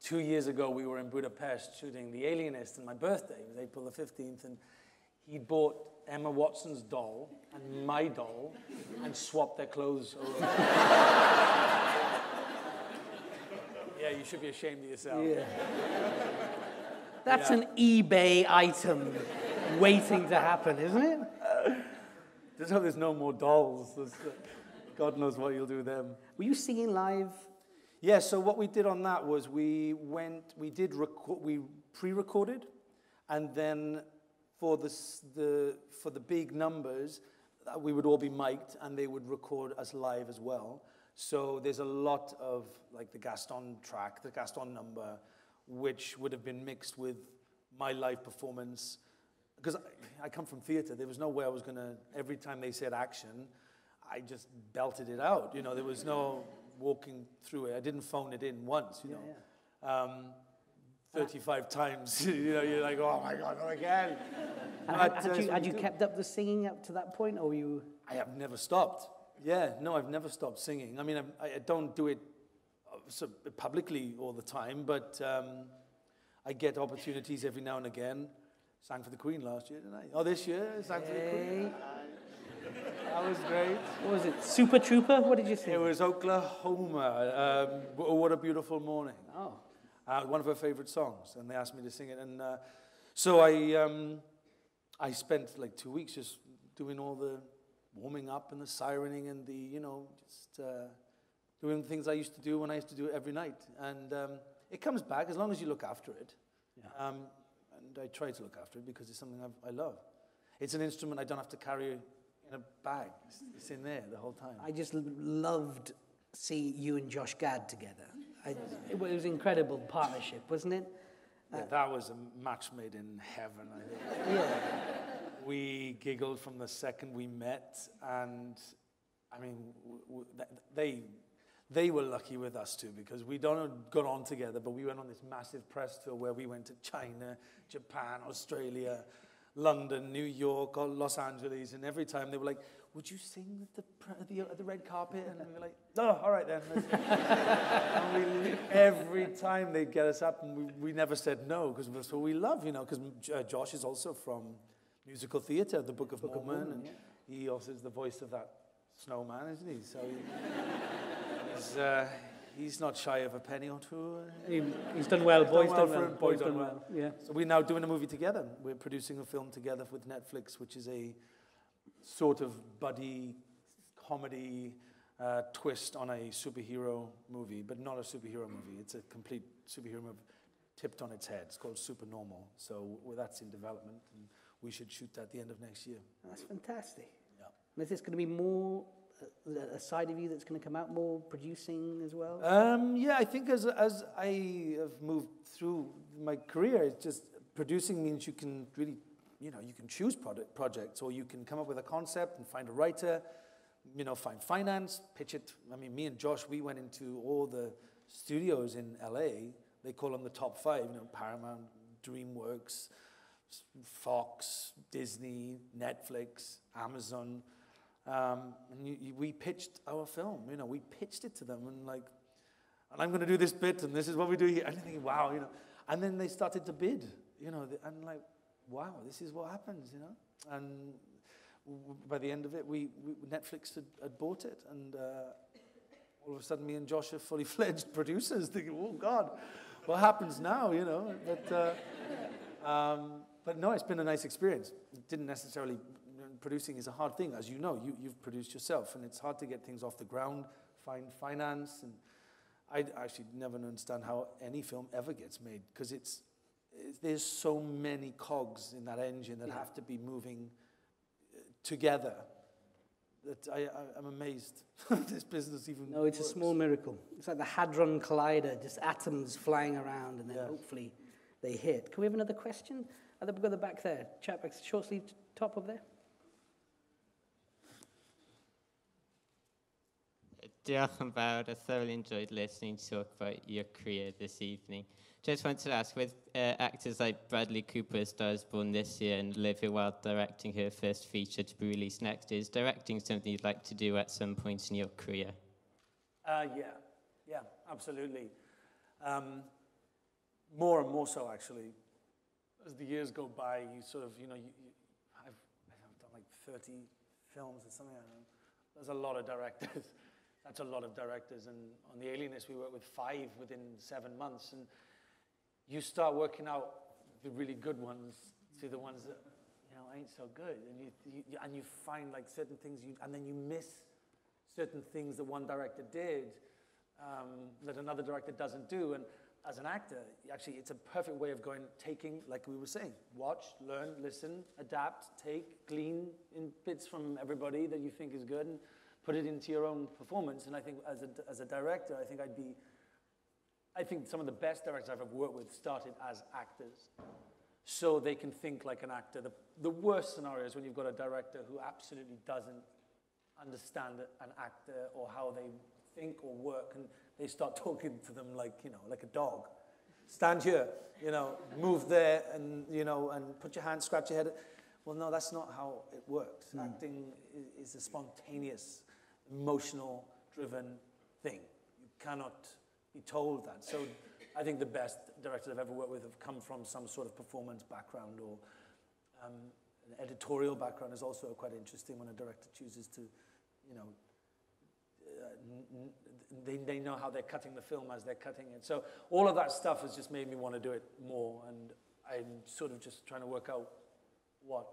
2 years ago we were in Budapest shooting The Alienist, and my birthday was April the 15th, and he bought Emma Watson's doll and my doll and swapped their clothes over. Yeah, you should be ashamed of yourself. Yeah. That's an eBay item waiting to happen, isn't it? Just hope there's no more dolls. God knows what you'll do with them. Were you singing live? Yeah, so what we did on that was we pre-recorded, and then for the big numbers, we would all be mic'd, and they would record us live as well. So there's a lot of like the Gaston track, the Gaston number, which would have been mixed with my live performance. Because I come from theatre, there was no way I was going to, every time they said action, I just belted it out. You know, there was no walking through it. I didn't phone it in once, you know. Yeah. 35 times, you know, you're like, oh my God, not again. Had you kept up the singing up to that point, or you? I have never stopped. Yeah, no, I've never stopped singing. I mean, I don't do it publicly all the time, but I get opportunities every now and again. Sang for the Queen last year, didn't I? Oh, this year, I sang for the Queen. That was great. What was it, Super Trooper? What did you sing? It was Oklahoma, What a Beautiful Morning. Oh. One of her favorite songs, and they asked me to sing it. And so I spent like 2 weeks just doing all the warming up and the sirening and the, you know, just doing the things I used to do when I used to do it every night. And it comes back as long as you look after it. Yeah. And I try to look after it because it's something I love. It's an instrument I don't have to carry in a bag. It's in there the whole time. I just loved seeing you and Josh Gad together. It was an incredible partnership, wasn't it? Yeah, that was a match made in heaven, I think. Yeah. We giggled from the second we met, and I mean, they were lucky with us too, because we don't got on together, but we went on this massive press tour where we went to China, Japan, Australia, London, New York, or Los Angeles, and every time they were like, would you sing at the red carpet? And we were like, oh, all right then. And every time they'd get us up, and we never said no, because that's what we love, you know, because Josh is also from musical theatre, the Book of Mormon, and he also is the voice of that snowman, isn't he? So he's not shy of a penny or two. He's done well, boys done well. Boys done well. Yeah. So we're now doing a movie together. We're producing a film together with Netflix, which is a sort of buddy comedy twist on a superhero movie, but not a superhero movie. It's a complete superhero movie tipped on its head. It's called Supernormal. So that's in development, and we should shoot that at the end of next year. That's fantastic. Yeah. And is this going to be more a side of you that's going to come out, more producing as well? Yeah, I think as I have moved through my career, it's just producing means you can really, you know, you can choose projects, or you can come up with a concept and find a writer, you know, find finance, pitch it. I mean, me and Josh, we went into all the studios in LA. They call them the top 5, you know, Paramount, DreamWorks, Fox, Disney, Netflix, Amazon. And we pitched our film, you know, we pitched it to them, and I'm going to do this bit, and this is what we do here. And I'm thinking, wow, you know. And then they started to bid, you know, and like, wow, this is what happens, you know. And by the end of it, Netflix had bought it, and all of a sudden, me and Josh are fully fledged producers, thinking, oh God, what happens now, you know? But no, it's been a nice experience. It didn't necessarily. Producing is a hard thing, as you know. You've produced yourself, and it's hard to get things off the ground, find finance, and I actually never understand how any film ever gets made, because there's so many cogs in that engine that have to be moving together. that I'm amazed this business even No, it's works. a small miracle. It's like the Hadron Collider, just atoms flying around and then hopefully they hit. Can we have another question? We've got the back there. Chap, short sleeve top over there. Diolch yn fawr. I thoroughly enjoyed listening to talk about your career this evening. Just wanted to ask, with actors like Bradley Cooper, A Star Is Born this year, and Olivia Wilde directing her first feature to be released next year, is directing something you'd like to do at some point in your career? Yeah, absolutely. More and more so, actually. As the years go by, you sort of, I've done like 30 films or something, I don't know. There's a lot of directors. That's a lot of directors. And on The Alienist, we worked with 5 within 7 months. And you start working out the really good ones to the ones that, ain't so good. And you find like certain things, and then you miss certain things that one director did that another director doesn't do. And as an actor, actually, it's a perfect way of taking, like we were saying, watch, learn, listen, adapt, glean in bits from everybody that you think is good and put it into your own performance. And I think as a director, I think some of the best directors I've ever worked with started as actors, so they can think like an actor. The worst scenario is when you've got a director who absolutely doesn't understand an actor or how they think or work, and they start talking to them like a dog. Stand here, move there, and and put your hand, scratch your head. Well, no, that's not how it works. Acting is a spontaneous, emotional, driven thing. You cannot be told that. So I think the best directors I've ever worked with have come from some sort of performance background, or an editorial background is also quite interesting when a director chooses to, they know how they're cutting the film as they're cutting it. So all of that stuff has just made me want to do it more, and I'm sort of just trying to work out what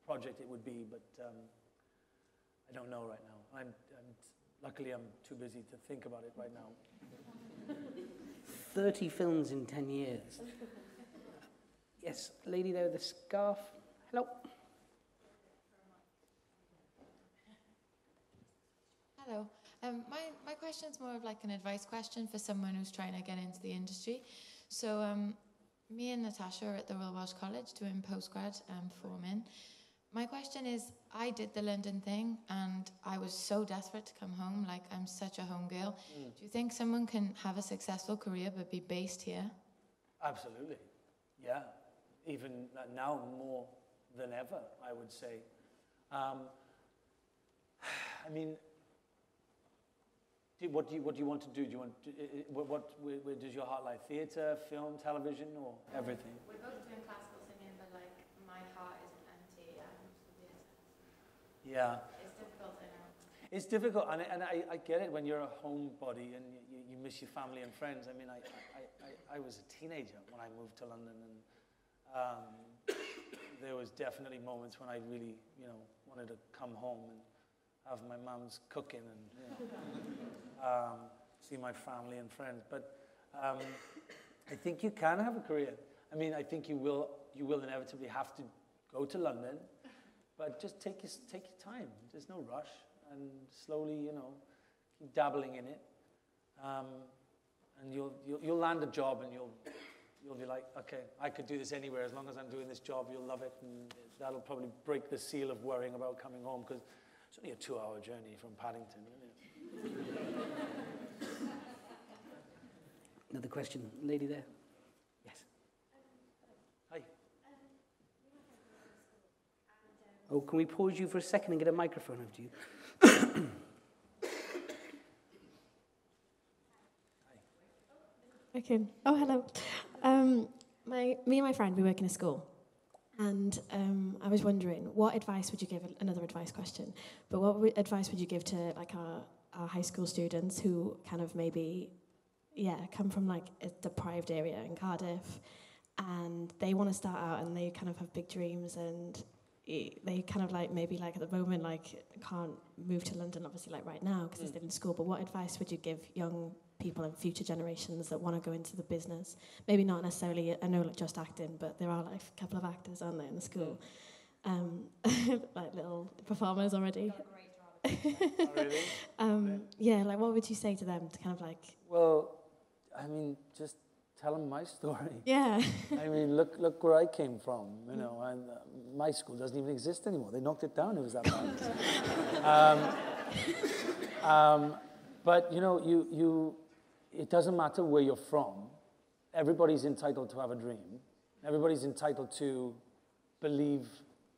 project it would be, but I don't know right now. Luckily, I'm too busy to think about it right now. 30 films in 10 years. Yes, lady there with the scarf. Hello. Hello. My question is more of like an advice question for someone who's trying to get into the industry. So me and Natasha are at the Royal Welsh College doing postgrad forming. My question is, I did the London thing and I was so desperate to come home, like I'm such a home girl. Do you think someone can have a successful career but be based here? Absolutely, yeah. Even now more than ever, I would say. What do you want to do? Do you want to, where does your heart lie? Theatre, film, television, or everything? We're both doing classical singing, but like my heart isn't empty. Yeah. It's difficult, I know. It's difficult, and I get it when you're a homebody and you miss your family and friends. I mean, I was a teenager when I moved to London, and there was definitely moments when I really, wanted to come home and have my mum's cooking and see my family and friends. But I think you can have a career. I mean, I think you will inevitably have to go to London, but just take your time. There's no rush, and slowly, keep dabbling in it, and you'll land a job, and you'll be like, okay, I could do this anywhere as long as I'm doing this job. You'll love it, and that'll probably break the seal of worrying about coming home, because it's only a 2-hour journey from Paddington, isn't it? Another question, lady there. Yes. Hi. Oh, can we pause you for a second and get a microphone over to you? Okay. Oh, hello. Me and my friend, we work in a school. And I was wondering, what advice would you give, another advice question, but what advice would you give to like our high school students who kind of maybe, come from like a deprived area in Cardiff, and they want to start out and they kind of have big dreams, and they kind of like maybe like at the moment like can't move to London obviously like right now because they're still in school, but what advice would you give young people and future generations that want to go into the business? Maybe not necessarily, I know like just acting, but there are like a couple of actors, aren't there, in the school? like little performers already. Oh, really? Yeah, like what would you say to them to kind of like... Well, I mean, just tell them my story. Yeah. I mean, look where I came from, you know, and my school doesn't even exist anymore. They knocked it down, it was that bad. But, you know, it doesn't matter where you're from. Everybody's entitled to have a dream. Everybody's entitled to believe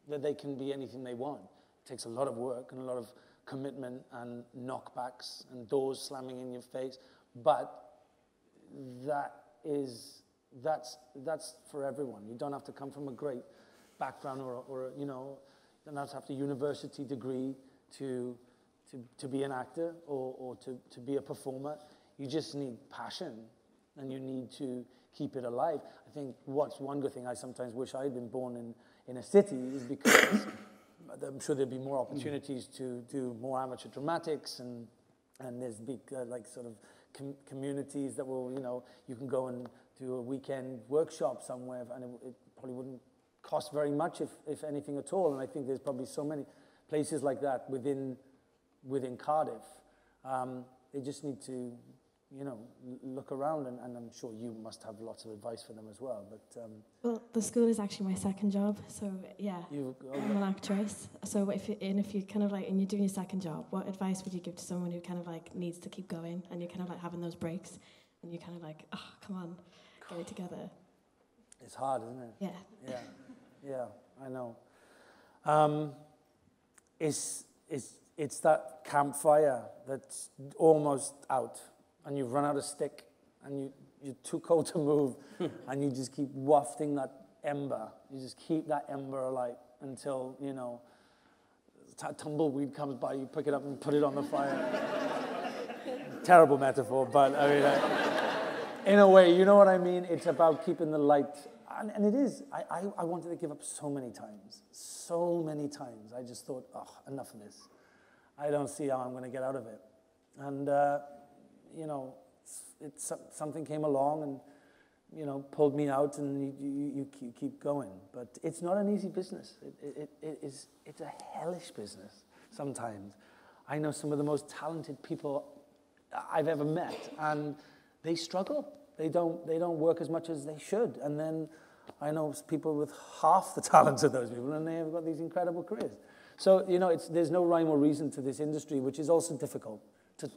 that they can be anything they want. It takes a lot of work and a lot of commitment and knockbacks and doors slamming in your face, but that's for everyone. You don't have to come from a great background or you know, you don't have to have a university degree to be an actor or to be a performer. You just need passion and you need to keep it alive. I think what's one good thing I sometimes wish I had been born in a city is because I'm sure there'd be more opportunities to do more amateur dramatics and there's big like sort of communities that will, you know, you can go and do a weekend workshop somewhere and it probably wouldn't cost very much if anything at all. And I think there's probably so many places like that within Cardiff. They just need to, you know, look around and I'm sure you must have lots of advice for them as well. But well, the school is actually my second job, so yeah, I'm an actress. So if you kind of like, and you're doing your second job, what advice would you give to someone who kind of like needs to keep going and you're kind of like having those breaks and you're kind of like, oh, come on, get it together? It's hard, isn't it? Yeah. Yeah, I know. It's that campfire that's almost out and you've run out of stick and you're too cold to move and you just keep wafting that ember. You just keep that ember alight until, you know, tumbleweed comes by, you pick it up and put it on the fire. Terrible metaphor, but I mean, in a way, you know what I mean? It's about keeping the light, and it is. I wanted to give up so many times. I just thought, oh, enough of this. I don't see how I'm going to get out of it. And, you know, something came along and, you know, pulled me out and you keep going. But it's not an easy business. It's a hellish business sometimes. I know some of the most talented people I've ever met and they struggle. They don't work as much as they should. And then I know people with half the talents of those people and they have got these incredible careers. So, you know, there's no rhyme or reason to this industry, which is also difficult to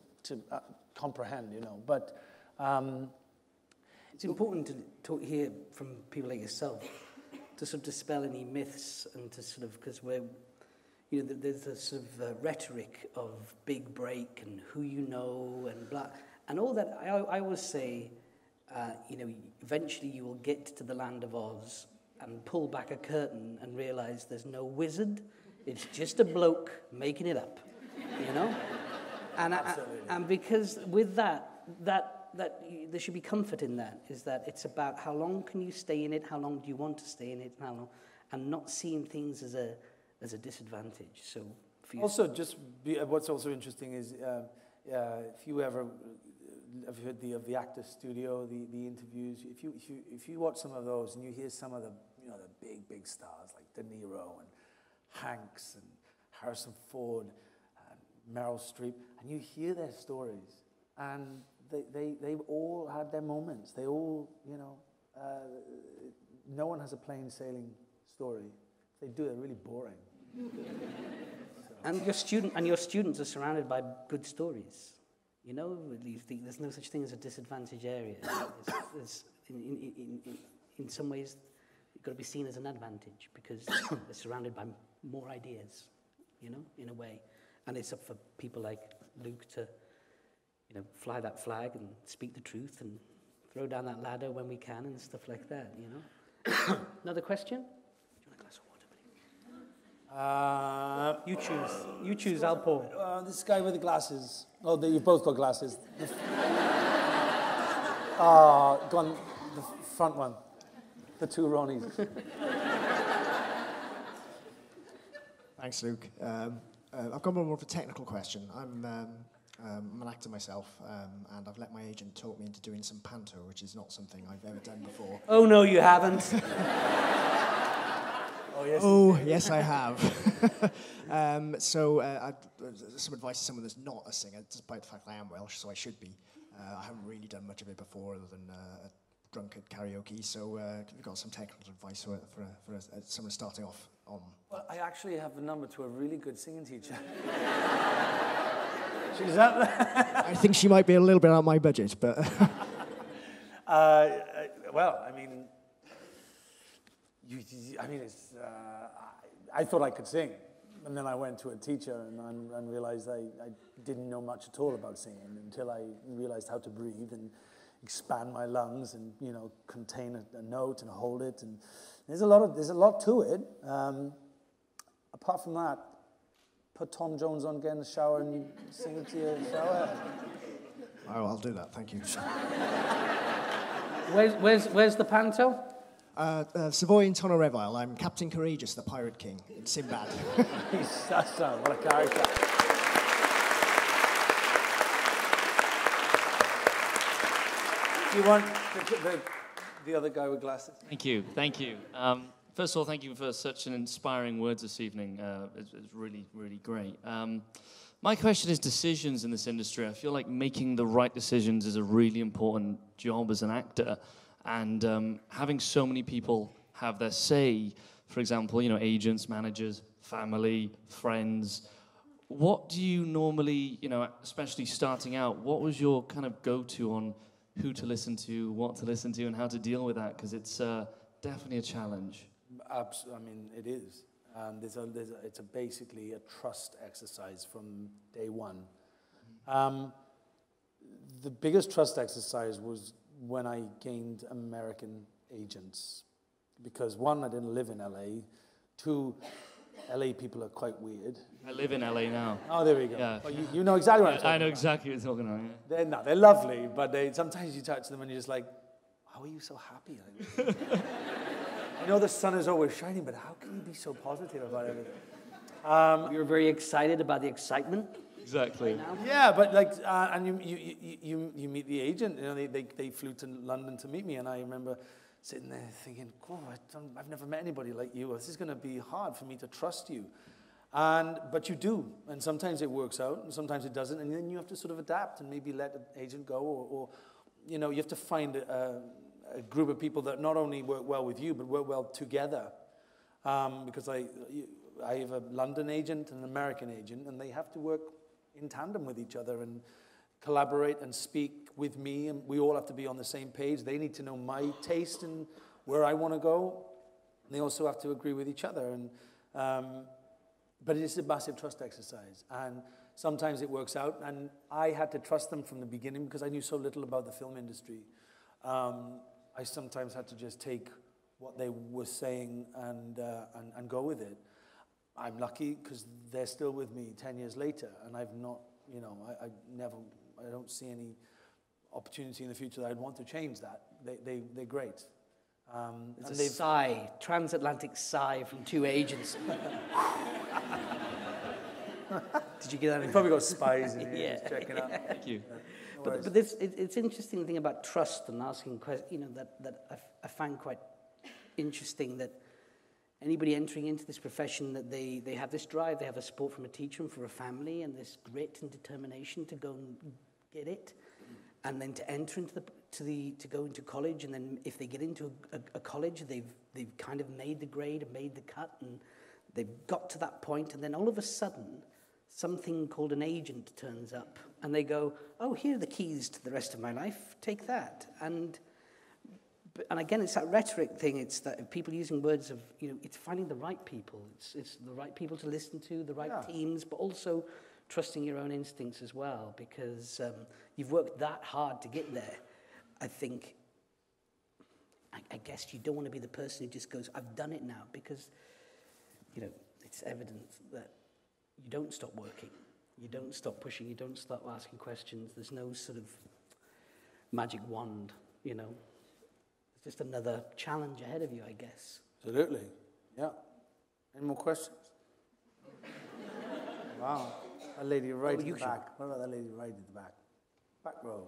comprehend, you know. But it's important to hear from people like yourself to sort of dispel any myths and to sort of, because we're, you know, there's a sort of rhetoric of big break and who you know and blah. And all that, I always say, you know, eventually you will get to the land of Oz and pull back a curtain and realize there's no wizard. It's just a bloke making it up, you know? And because with that there should be comfort in that, is that it's about how long can you stay in it, how long do you want to stay in it, and how long, and not seeing things as a disadvantage. So for you, also, what's also interesting is if you ever have heard of the Actor Studio, the interviews, if you watch some of those and you hear some of the, you know, the big stars like De Niro and Hanks and Harrison Ford and Meryl Streep, and you hear their stories, and they've all had their moments. They all, you know, no one has a plain sailing story. If they do, they're really boring. And your students are surrounded by good stories. You know, there's no such thing as a disadvantaged area. In some ways, you've got to be seen as an advantage because they're surrounded by more ideas, you know, in a way. And it's up for people like Luke to, you know, fly that flag and speak the truth and throw down that ladder when we can and stuff like that, you know. Another question? Do you want a glass of water, buddy? You choose, I'll pour. This guy with the glasses. Oh, you've both got glasses. Go on, the front one. The two Ronnies. Thanks, Luke. I've got more of a technical question. I'm an actor myself, and I've let my agent talk me into doing some panto, which is not something I've ever done before. Oh, no, you haven't. Oh, yes. Oh, yes, I have. Some advice to someone that's not a singer, despite the fact that I am Welsh, so I should be. I haven't really done much of it before other than drunkard karaoke, so you've got some technical advice for someone starting off on. Well, I actually have the number to a really good singing teacher. She's up there. I think she might be a little bit out of my budget, but... Well, I mean, I thought I could sing, and then I went to a teacher and realized I didn't know much at all about singing until I realized how to breathe and expand my lungs and, you know, contain a note and hold it. And there's a lot to it. Apart from that, put Tom Jones on, get in the shower and sing it to your shower. Oh, I'll do that, thank you. Where's the panto? Savoy in Tono Revile. I'm Captain Courageous, the Pirate King, in Sinbad. What a character. Do you want the other guy with glasses? Thank you. First of all, thank you for such an inspiring words this evening. It's really, really great. My question is decisions in this industry. I feel like making the right decisions is a really important job as an actor. And having so many people have their say, for example, you know, agents, managers, family, friends. What do you normally, you know, especially starting out, what was your kind of go-to on who to listen to, what to listen to, and how to deal with that? Because it's definitely a challenge. I mean, it is. It's basically a trust exercise from day one. The biggest trust exercise was when I gained American agents. Because one, I didn't live in LA. Two, LA people are quite weird. I live in LA now. Oh, there we go. Yeah. Well, you know exactly what I'm talking about. I know exactly what you're talking about. Yeah. They're lovely, but sometimes you touch them and you're just like, how are you so happy? I know the sun is always shining, but how can you be so positive about everything? You're very excited about the excitement. Exactly. Yeah, but like, and you meet the agent. You know, they flew to London to meet me, and I remember sitting there thinking, "God, I've never met anybody like you. This is going to be hard for me to trust you." But you do, and sometimes it works out, and sometimes it doesn't, and then you have to sort of adapt and maybe let the agent go, or you know, you have to find a group of people that not only work well with you, but work well together. Because I have a London agent and an American agent, and they have to work in tandem with each other and collaborate and speak with me, and we all have to be on the same page. They need to know my taste and where I want to go. And they also have to agree with each other. But it is a massive trust exercise, and sometimes it works out. And I had to trust them from the beginning because I knew so little about the film industry. I sometimes had to just take what they were saying and go with it. I'm lucky because they're still with me 10 years later, and I've not, you know, I don't see any opportunity in the future that I'd want to change that. They're great. It's a sigh, transatlantic sigh from two agents. Did you get that? You've probably got spies in here Yeah. checking out. Thank you. But it's interesting thing about trust and asking questions, you know, that I find quite interesting that anybody entering into this profession, that they have this drive, they have a support from a teacher and for a family, and this grit and determination to go and get it, and then to enter into to go into college, and then if they get into a college, they've kind of made the grade and made the cut, and they've got to that point, and then all of a sudden, something called an agent turns up, and they go, oh, here are the keys to the rest of my life, take that. And again, it's that rhetoric thing, it's that people using words of, you know, it's finding the right people, it's the right people to listen to, the right teams, but also trusting your own instincts as well, because you've worked that hard to get there. I think, I guess you don't want to be the person who just goes, I've done it now, because, you know, it's evident that you don't stop working, you don't stop pushing, you don't stop asking questions. There's no sort of magic wand, you know. It's just another challenge ahead of you, I guess. Absolutely, yeah. Any more questions? Wow, that lady right in the back. What about that lady right in the back? Back row.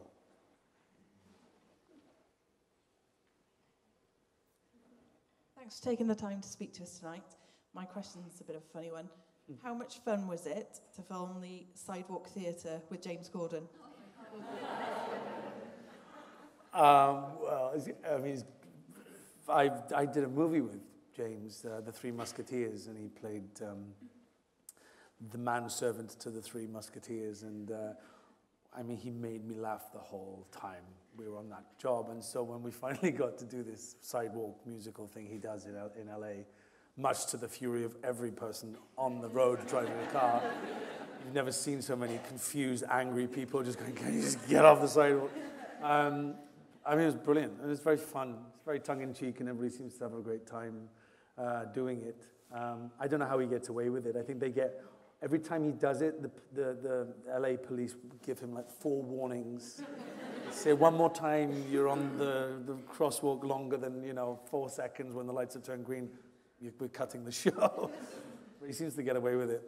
Thanks for taking the time to speak to us tonight. my question's a bit of a funny one. How much fun was it to film the Sidewalk Theatre with James Corden? Well, I mean, I did a movie with James, The Three Musketeers, and he played the manservant to the Three Musketeers, and I mean, he made me laugh the whole time we were on that job. And so when we finally got to do this sidewalk musical thing he does in LA, much to the fury of every person on the road driving a car, you've never seen so many confused, angry people just going, can you just get off the sidewalk? I mean, it was brilliant, and it's very fun. It's very tongue-in-cheek, and everybody seems to have a great time doing it. I don't know how he gets away with it. I think they get, every time he does it, the LA police give him like 4 warnings. Say one more time, you're on the crosswalk longer than, 4 seconds when the lights have turned green, we're cutting the show. But he seems to get away with it.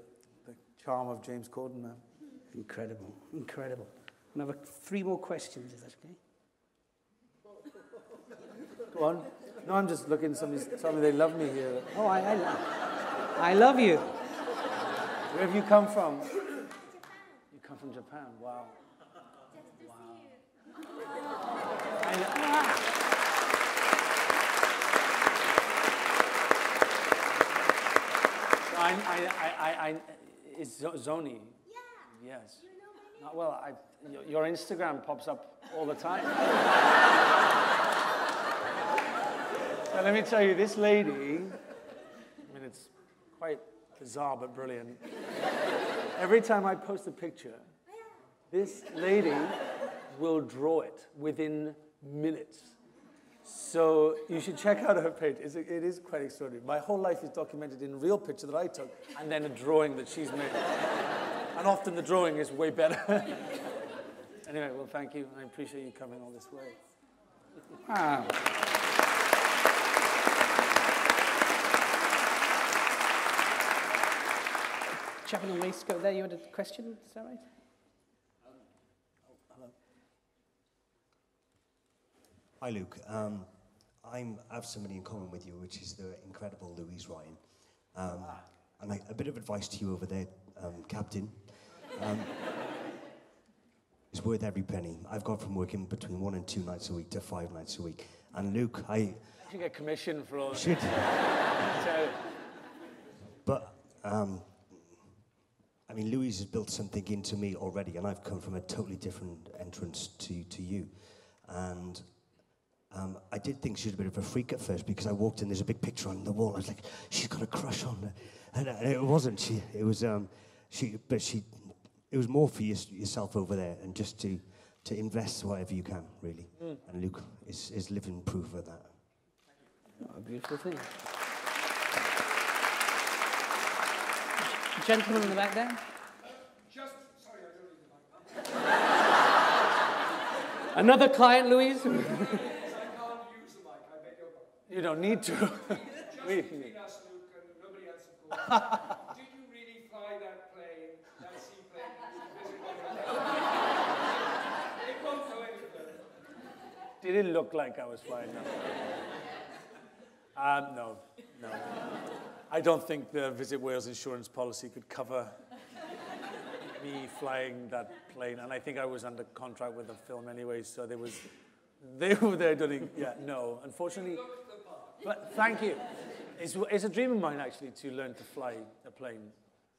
The charm of James Corden, man. Incredible, incredible. Another 3 more questions, is that okay? Go on. No, I'm just looking, somebody's telling me they love me here. Oh, I love you. Where have you come from? You come from Japan, wow. It's Zoni. Yeah. Yes. Well, your Instagram pops up all the time. So let me tell you, this lady, I mean, it's quite bizarre but brilliant. Every time I post a picture, this lady will draw it within minutes. So you should check out her page. It is quite extraordinary. My whole life is documented in a real picture that I took and then a drawing that she's made. And often the drawing is way better. Anyway, well, thank you. I appreciate you coming all this way. Wow. Chap in the waistcoat there, you had a question, is that right? Hello. Hi, Luke. I have somebody in common with you, which is the incredible Louise Ryan. And a bit of advice to you over there, Captain. It's worth every penny. I've gone from working between 1 and 2 nights a week to 5 nights a week. And Luke, I should get commission for all should. But I mean, Louise has built something into me already, and I've come from a totally different entrance to you. And I did think she was a bit of a freak at first, because I walked in, there's a big picture on the wall. I was like, she's got a crush on her. And it wasn't. It was more for yourself over there, and just to invest whatever you can, really. And Luke is living proof of that. Oh, a beautiful thing. Gentleman in the back there. Sorry, I don't need the mic. Another client, Louise? I can't use the mic, I beg your pardon. You don't need to. Just between us, Luke, and nobody else, of course. Did you really fly that plane, that seaplane, it won't go any further. Did it look like I was flying that? No. I don't think the Visit Wales insurance policy could cover me flying that plane, and I think I was under contract with the film anyway, so they were there doing, no, unfortunately. But thank you. It's a dream of mine, actually, to learn to fly a plane.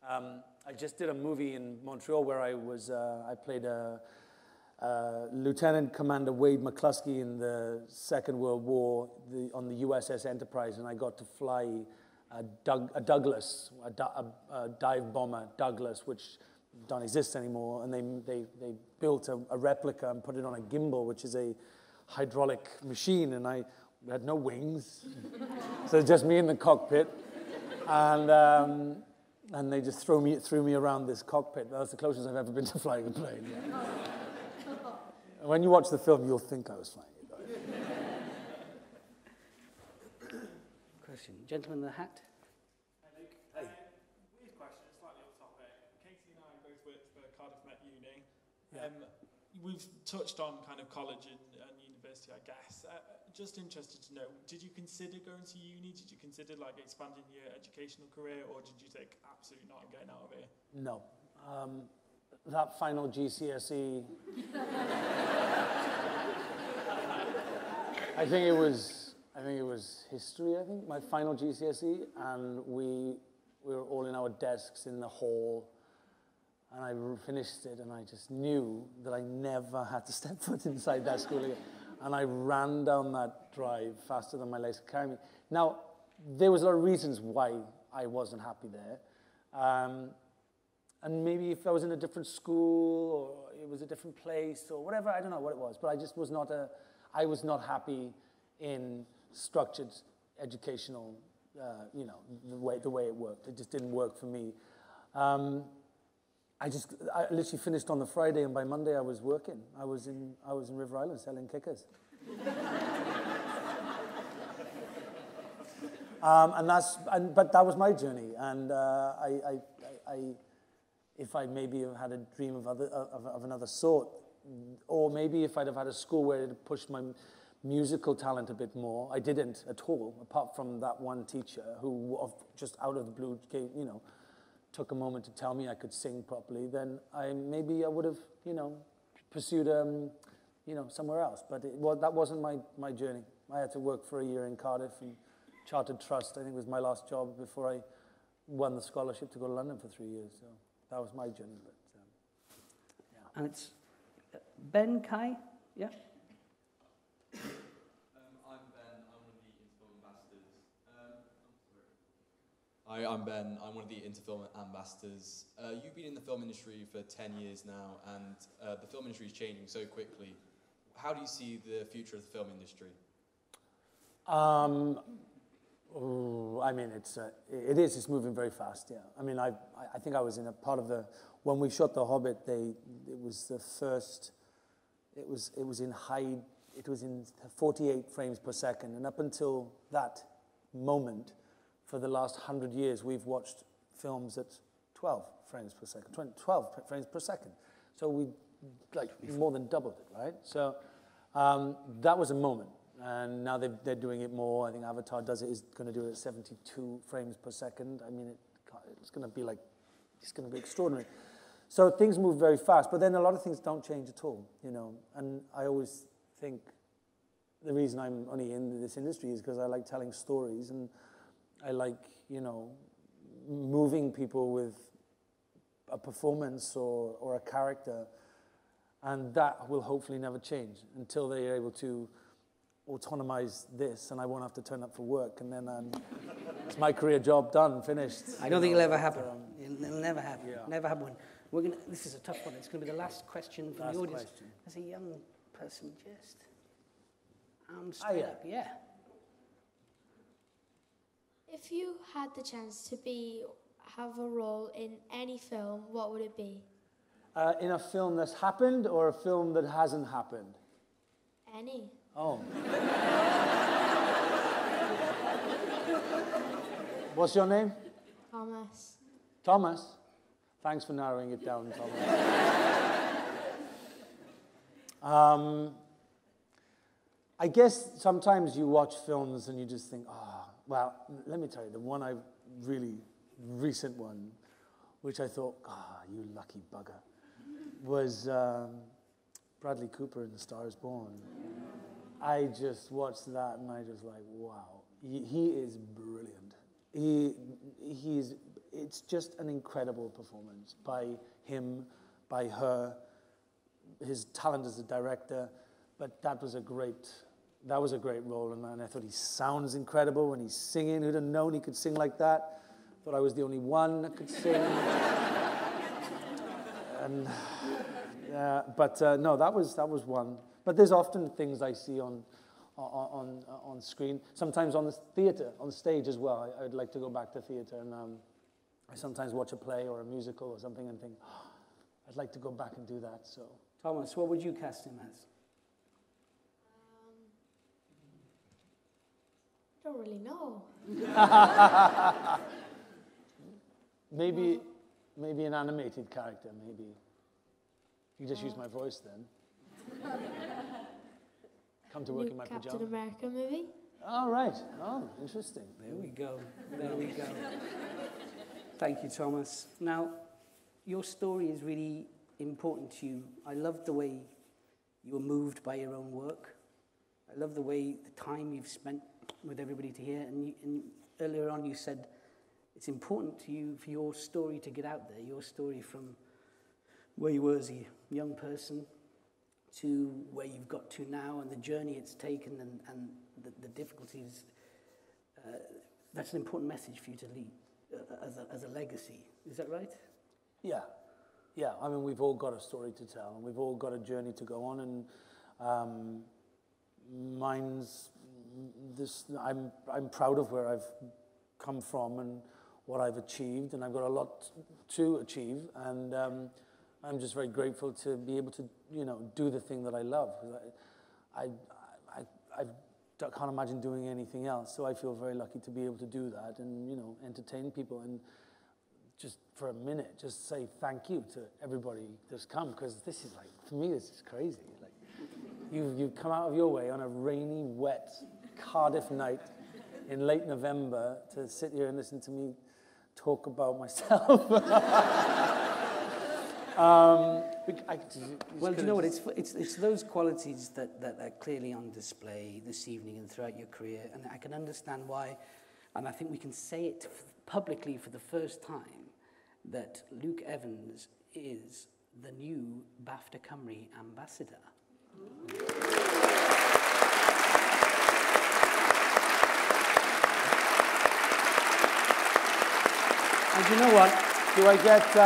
I just did a movie in Montreal where I played Lieutenant Commander Wade McCluskey in the Second World War on the USS Enterprise, and I got to fly a Douglas, a dive bomber Douglas, which don't exist anymore, and they built a replica and put it on a gimbal, which is a hydraulic machine, and I had no wings, so just me in the cockpit, and they just threw me around this cockpit. That's the closest I've ever been to flying a plane. Yeah. When you watch the film, you'll think I was flying it. Question. Gentleman in the hat. Hi, Luke. Weird question, slightly off topic. Katie and I both worked for Cardiff Met Uni. We've touched on kind of college and university, I guess. just interested to know, did you consider going to uni? Did you consider like expanding your educational career, or did you think absolutely not, I'm getting out of here? No. That final GCSE, I think it was history, I think, my final GCSE, and we were all in our desks in the hall, and I finished it, and I just knew that I never had to step foot inside that school again. And I ran down that drive faster than my legs could carry me. Now, there was a lot of reasons why I wasn't happy there. And maybe if I was in a different school, or it was a different place, or whatever, I don't know what it was, but I just was not I was not happy in structured educational, the way it worked. It just didn't work for me. I literally finished on the Friday, and by Monday I was working. I was in River Island selling kickers. But that was my journey, and if I maybe have had a dream of another sort, or maybe if I'd have had a school where it pushed my musical talent a bit more, I didn't at all, apart from that one teacher who just out of the blue gave, took a moment to tell me I could sing properly, then maybe I would have, pursued, somewhere else. But that wasn't my journey. I had to work for a year in Cardiff, and Chartered Trust, I think, was my last job before I won the scholarship to go to London for 3 years. So that was my journey. But, yeah. And it's Ben, Kai, yeah? I'm Ben. I'm one of the Interfilm ambassadors. Hi, I'm Ben. I'm one of the Interfilm ambassadors. You've been in the film industry for 10 years now, and the film industry is changing so quickly. How do you see the future of the film industry? I mean, it's moving very fast, yeah. I mean, I think I was in a part of when we shot The Hobbit, it was the first, it was in 48 frames per second, and up until that moment, for the last 100 years, we've watched films at 12 frames per second, 12 frames per second. So we, more than doubled it, right? So that was a moment. And now they're doing it more. I think Avatar is going to do it at 72 frames per second. I mean, it's going to be extraordinary. So things move very fast, but then a lot of things don't change at all, And I always think the reason I'm only in this industry is because I like telling stories, and I like, moving people with a performance or a character, and that will hopefully never change until they are able to autonomize this, and I won't have to turn up for work, and then it's my career job done, finished. I don't think it'll ever happen. It'll never happen. Yeah. Never happen. This is a tough one. It's going to be the last question from the audience. There's a young person just straight up. Yeah. If you had the chance to have a role in any film, what would it be? In a film that's happened, or a film that hasn't happened? Any. Oh. What's your name? Thomas. Thomas? Thanks for narrowing it down, Thomas. I guess sometimes you watch films and you just think, well, let me tell you, the recent one, which I thought, you lucky bugger, was Bradley Cooper in The Star Is Born. I just watched that and I just wow, he is brilliant. It's just an incredible performance by him, by her, his talent as a director, but that was a great role, and I thought he sounds incredible when he's singing. Who'd have known he could sing like that? Thought I was the only one that could sing. And no, that was one. But there's often things I see on screen, sometimes on the theatre, on stage as well. I'd like to go back to theatre, and I sometimes watch a play or a musical or something and think, I'd like to go back and do that. So, Thomas, what would you cast him as? I don't really know. Maybe an animated character, maybe. You just use my voice then. come to work in my Captain pajamas. America movie. Oh, right. Oh, interesting. There we go. There we go. Thank you, Thomas. Now, your story is really important to you. I love the way you were moved by your own work. I love the way, the time you've spent with everybody to hear. And earlier on you said it's important to you for your story to get out there, your story from where you were as a young person to where you've got to now and the journey it's taken and the difficulties. That's an important message for you to leave as a legacy. Is that right? Yeah. Yeah, I mean, we've all got a story to tell, and we've all got a journey to go on, and mine's this. I'm proud of where I've come from and what I've achieved, and I've got a lot to achieve, and I'm just very grateful to be able to, do the thing that I love. I can't imagine doing anything else, so I feel very lucky to be able to do that and, entertain people and just for a minute, just say thank you to everybody that's come, because this is like, for me, this is crazy. Like, you've come out of your way on a rainy, wet Cardiff night in late November to sit here and listen to me talk about myself. Well, do you know what? It's those qualities that are clearly on display this evening and throughout your career, and I can understand why, and I think we can say it publicly for the first time, that Luke Evans is the new BAFTA Cymru ambassador. And you know what? Do I get...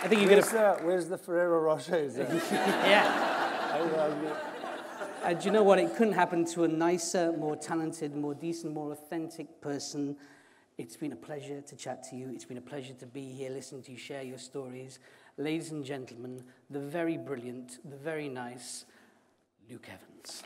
I think you get where's the Ferrero Rocher? Yeah. And you know what? It couldn't happen to a nicer, more talented, more decent, more authentic person. It's been a pleasure to chat to you. It's been a pleasure to be here, listening to you share your stories. Ladies and gentlemen, the very brilliant, the very nice Luke Evans.